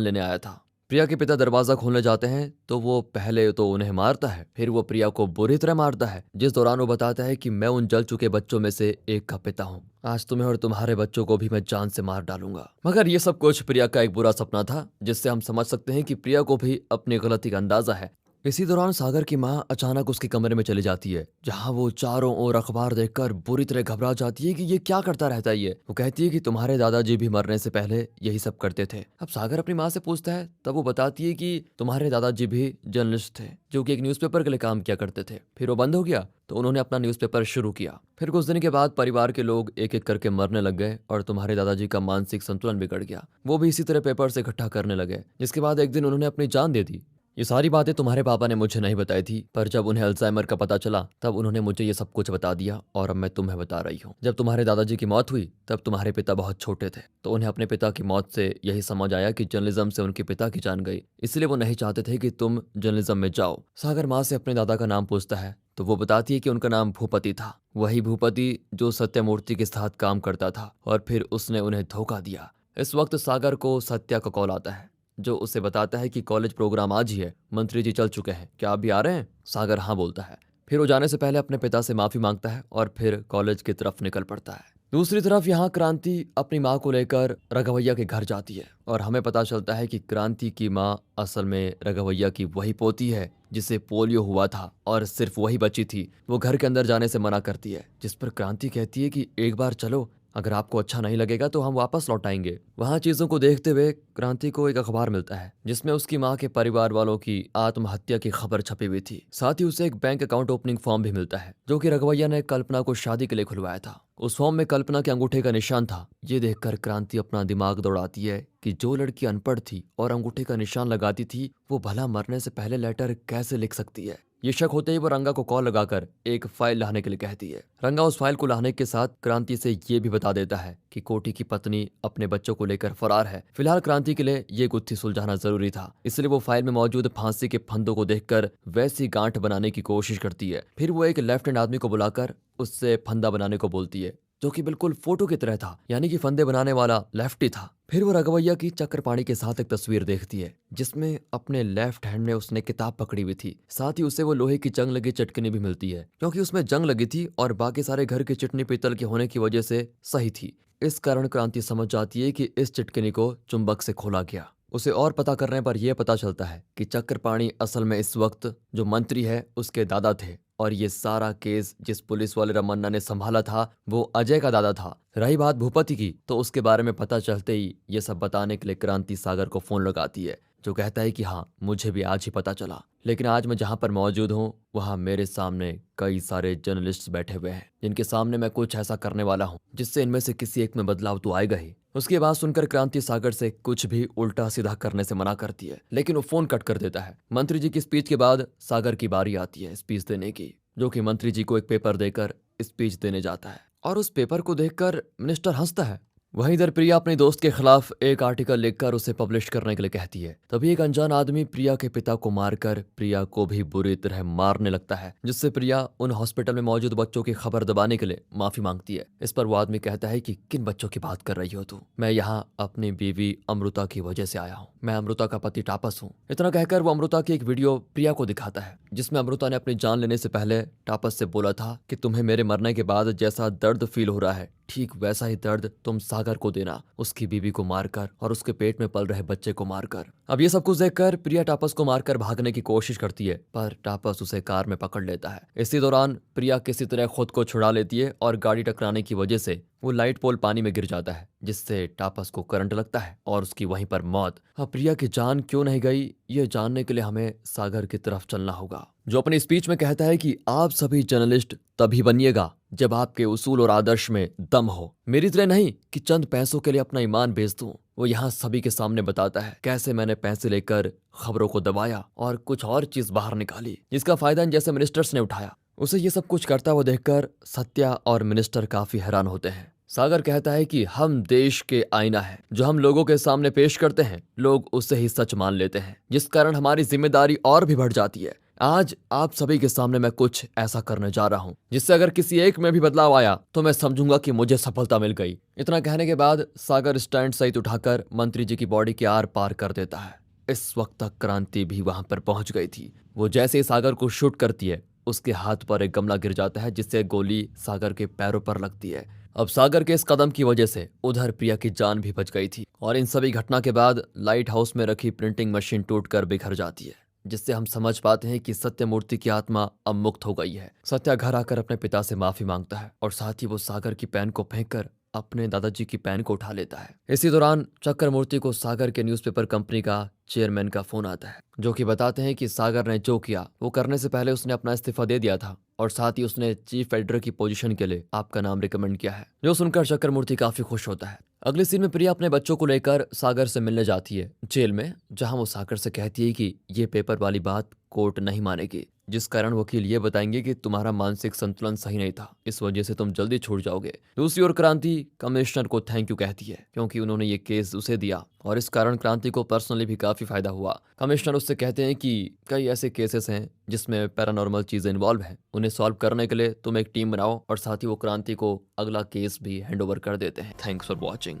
लेने आया था। प्रिया के पिता दरवाजा खोलने जाते हैं तो वो पहले तो उन्हें मारता है, फिर वो प्रिया को बुरी तरह मारता है, जिस दौरान वो बताता है कि मैं उन जल चुके बच्चों में से एक का पिता हूँ। आज तुम्हें और तुम्हारे बच्चों को भी मैं जान से मार डालूंगा। मगर ये सब कुछ प्रिया का एक बुरा सपना था, जिससे हम समझ सकते हैं कि प्रिया को भी अपनी गलती का अंदाजा है। इसी दौरान सागर की माँ अचानक उसके कमरे में चली जाती है, जहाँ वो चारों ओर अखबार देखकर बुरी तरह घबरा जाती है कि ये क्या करता रहता है। ये वो कहती है कि तुम्हारे दादाजी भी मरने से पहले यही सब करते थे। अब सागर अपनी माँ से पूछता है तब वो बताती है कि तुम्हारे दादाजी भी जर्नलिस्ट थे जो कि एक न्यूज़पेपर के लिए काम किया करते थे। फिर वो बंद हो गया तो उन्होंने अपना न्यूज़पेपर शुरू किया। फिर कुछ दिन के बाद परिवार के लोग एक एक करके मरने लग गए और तुम्हारे दादाजी का मानसिक संतुलन बिगड़ गया। वो भी इसी तरह पेपर से इकट्ठा करने लगे, जिसके बाद एक दिन उन्होंने अपनी जान दे दी। ये सारी बातें तुम्हारे पापा ने मुझे नहीं बताई थी, पर जब उन्हें अल्जाइमर का पता चला तब उन्होंने मुझे ये सब कुछ बता दिया और अब मैं तुम्हें बता रही हूँ। जब तुम्हारे दादाजी की मौत हुई तब तुम्हारे पिता बहुत छोटे थे, तो उन्हें अपने पिता की मौत से यही समझ आया कि जर्नलिज्म से उनके पिता की जान गई, इसलिए वो नहीं चाहते थे कि तुम जर्नलिज्म में जाओ। सागर माँ से अपने दादा का नाम पूछता है तो वो बताती है कि उनका नाम भूपति था, वही भूपति जो सत्यमूर्ति के साथ काम करता था और फिर उसने उन्हें धोखा दिया। इस वक्त सागर को सत्या का कॉल आता है जो उसे बताता है कि कॉलेज प्रोग्राम आज ही है, मंत्री जी चल चुके हैं, क्या आप भी आ रहे हैं। सागर हाँ बोलता है। फिर वो जाने से पहले अपने पिता से माफी मांगता है और फिर कॉलेज की तरफ निकल पड़ता है। दूसरी तरफ यहाँ क्रांति अपनी माँ को लेकर रघवैया के घर जाती है और हमें पता चलता है कि क्रांति की माँ असल में रघवैया की वही पोती है जिसे पोलियो हुआ था और सिर्फ वही बची थी। वो घर के अंदर जाने से मना करती है, जिस पर क्रांति कहती है कि एक बार चलो, अगर आपको अच्छा नहीं लगेगा तो हम वापस लौट आएंगे। वहाँ चीजों को देखते हुए क्रांति को एक अखबार मिलता है जिसमें उसकी माँ के परिवार वालों की आत्महत्या की खबर छपी हुई थी। साथ ही उसे एक बैंक अकाउंट ओपनिंग फॉर्म भी मिलता है जो कि रघवैया ने कल्पना को शादी के लिए खुलवाया था। उस फॉर्म में कल्पना के अंगूठे का निशान था। ये देखकर क्रांति अपना दिमाग दौड़ाती है कि जो लड़की अनपढ़ थी और अंगूठे का निशान लगाती थी वो भला मरने से पहले लेटर कैसे लिख सकती है। ये शक होते ही वो रंगा को कॉल लगाकर एक फाइल लाने के लिए कहती है। रंगा उस फाइल को लाने के साथ क्रांति से ये भी बता देता है कि कोटी की पत्नी अपने बच्चों को लेकर फरार है। फिलहाल क्रांति के लिए ये गुत्थी सुलझाना जरूरी था, इसलिए वो फाइल में मौजूद फांसी के फंदों को देखकर वैसी गांठ बनाने की कोशिश करती है। फिर वो एक लेफ्ट हैंड आदमी को बुलाकर उससे फंदा बनाने को बोलती है। जो कि बिल्कुल फोटो की तरह था, यानी कि फंदे बनाने वाला लेफ्टी था। फिर वो रघवैया की चक्रपाणी के साथ एक तस्वीर देखती है जिसमें अपने लेफ्ट हैंड में उसने किताब पकड़ी हुई थी। साथ ही उसे वो लोहे की जंग लगी चटकनी भी मिलती है, क्योंकि उसमें जंग लगी थी और बाकी सारे घर की चटनी पीतल की होने की वजह से सही थी। इस कारण क्रांति समझ जाती है कि इस चटकनी को चुंबक से खोला गया। उसे और पता करने पर यह पता चलता है कि चक्रपाणी असल में इस वक्त जो मंत्री है उसके दादा थे, और ये सारा केस जिस पुलिस वाले रमन्ना ने संभाला था वो अजय का दादा था। रही बात भूपति की, तो उसके बारे में पता चलते ही ये सब बताने के लिए क्रांति सागर को फोन लगाती है, जो कहता है कि हाँ, मुझे भी आज ही पता चला, लेकिन आज मैं जहां पर मौजूद हूँ वहां मेरे सामने कई सारे जर्नलिस्ट बैठे हुए हैं जिनके सामने मैं कुछ ऐसा करने वाला हूँ जिससे इनमें से किसी एक में बदलाव तो आएगा ही। उसकी बात सुनकर क्रांति सागर से कुछ भी उल्टा सीधा करने से मना करती है, लेकिन वो फोन कट कर देता है। मंत्री जी की स्पीच के बाद सागर की बारी आती है स्पीच देने की, जो कि मंत्री जी को एक पेपर देकर स्पीच देने जाता है, और उस पेपर को देखकर मिनिस्टर हंसता है। वहीं इधर प्रिया अपने दोस्त के खिलाफ एक आर्टिकल लिखकर उसे पब्लिश करने के लिए कहती है। तभी एक अनजान आदमी प्रिया के पिता को मारकर प्रिया को भी बुरी तरह मारने लगता है, जिससे प्रिया उन हॉस्पिटल में मौजूद बच्चों की खबर दबाने के लिए माफी मांगती है। इस पर वो आदमी कहता है कि किन बच्चों की बात कर रही हो तू? मैं यहाँ अपनी बीवी अमृता की वजह से आया हूँ। मैं अमृता का पति टापस हूँ। इतना कहकर वो अमृता की एक वीडियो प्रिया को दिखाता है, जिसमें अमृता ने अपनी जान लेने से पहले टापस से बोला था कि तुम्हें मेरे मरने के बाद जैसा दर्द फील हो रहा है, ठीक वैसा ही दर्द तुम सागर को देना, उसकी बीवी को मारकर और उसके पेट में पल रहे बच्चे को मारकर। अब ये सब कुछ देखकर प्रिया टापस को मारकर भागने की कोशिश करती है, पर टापस उसे कार में पकड़ लेता है। इसी दौरान प्रिया किसी तरह खुद को छुड़ा लेती है और गाड़ी टकराने की वजह से वो लाइट पोल पानी में गिर जाता है, जिससे टापस को करंट लगता है और उसकी वहीं पर मौत। अब प्रिया की जान क्यों नहीं गई, ये जानने के लिए हमें सागर की तरफ चलना होगा, जो अपनी स्पीच में कहता है कि आप सभी जर्नलिस्ट तभी बनिएगा जब आपके उसूल और आदर्श में दम हो। मेरी तरह नहीं कि चंद पैसों के लिए अपना ईमान बेच दूं। वो यहाँ सभी के सामने बताता है कैसे मैंने पैसे लेकर खबरों को दबाया और कुछ और चीज बाहर निकाली, जिसका फायदा इन जैसे मिनिस्टर्स ने उठाया। उसे ये सब कुछ करता हुआ देखकर सत्या और मिनिस्टर काफी हैरान होते हैं। सागर कहता है कि हम देश के आईना है, जो हम लोगों के सामने पेश करते हैं लोग उसे ही सच मान लेते हैं, जिस कारण हमारी जिम्मेदारी और भी बढ़ जाती है। आज आप सभी के सामने मैं कुछ ऐसा करने जा रहा हूं जिससे अगर किसी एक में भी बदलाव आया तो मैं समझूंगा कि मुझे सफलता मिल गई। इतना कहने के बाद सागर स्टैंड सहित उठाकर मंत्री जी की बॉडी के आर पार कर देता है। इस वक्त तक क्रांति भी वहां पर पहुंच गई थी। वो जैसे ही सागर को शूट करती है, उसके हाथ पर एक गमला गिर जाता है, जिससे गोली सागर के पैरों पर लगती है। अब सागर के इस कदम की वजह से उधर प्रिया की जान भी बच गई थी, और इन सभी घटना के बाद लाइट हाउस में रखी प्रिंटिंग मशीन टूटकर बिखर जाती है, जिससे हम समझ पाते हैं कि सत्यमूर्ति की आत्मा अब मुक्त हो गई है। सत्या घर आकर अपने पिता से माफी मांगता है और साथ ही वो सागर की पेन को फेंककर अपने दादाजी की पेन को उठा लेता है। इसी दौरान चक्रमूर्ति को सागर के न्यूज़पेपर कंपनी का चेयरमैन का फोन आता है, जो कि बताते हैं कि सागर ने जो किया वो करने से पहले उसने अपना इस्तीफा दे दिया था, और साथ ही उसने चीफ एडिटर की पोजीशन के लिए आपका नाम रिकमेंड किया है। जो सुनकर चक्रमूर्ति काफी खुश होता है। अगले सीन में प्रिया अपने बच्चों को लेकर सागर से मिलने जाती है जेल में, जहां वो सागर से कहती है कि ये पेपर वाली बात कोर्ट नहीं मानेगी, जिस कारण वकील ये बताएंगे कि तुम्हारा मानसिक संतुलन सही नहीं था, इस वजह से तुम जल्दी छूट जाओगे। दूसरी ओर क्रांति कमिश्नर को थैंक यू कहती है, क्योंकि उन्होंने ये केस उसे दिया, और इस कारण क्रांति को पर्सनली भी काफी फायदा हुआ। कमिश्नर उससे कहते हैं कि कई ऐसे केसेस हैं जिसमें पैरानॉर्मल चीजें इन्वॉल्व हैं, उन्हें सॉल्व करने के लिए तुम एक टीम बनाओ, और साथ ही वो क्रांति को अगला केस भी हैंड ओवर कर देते हैं। Thanks for watching.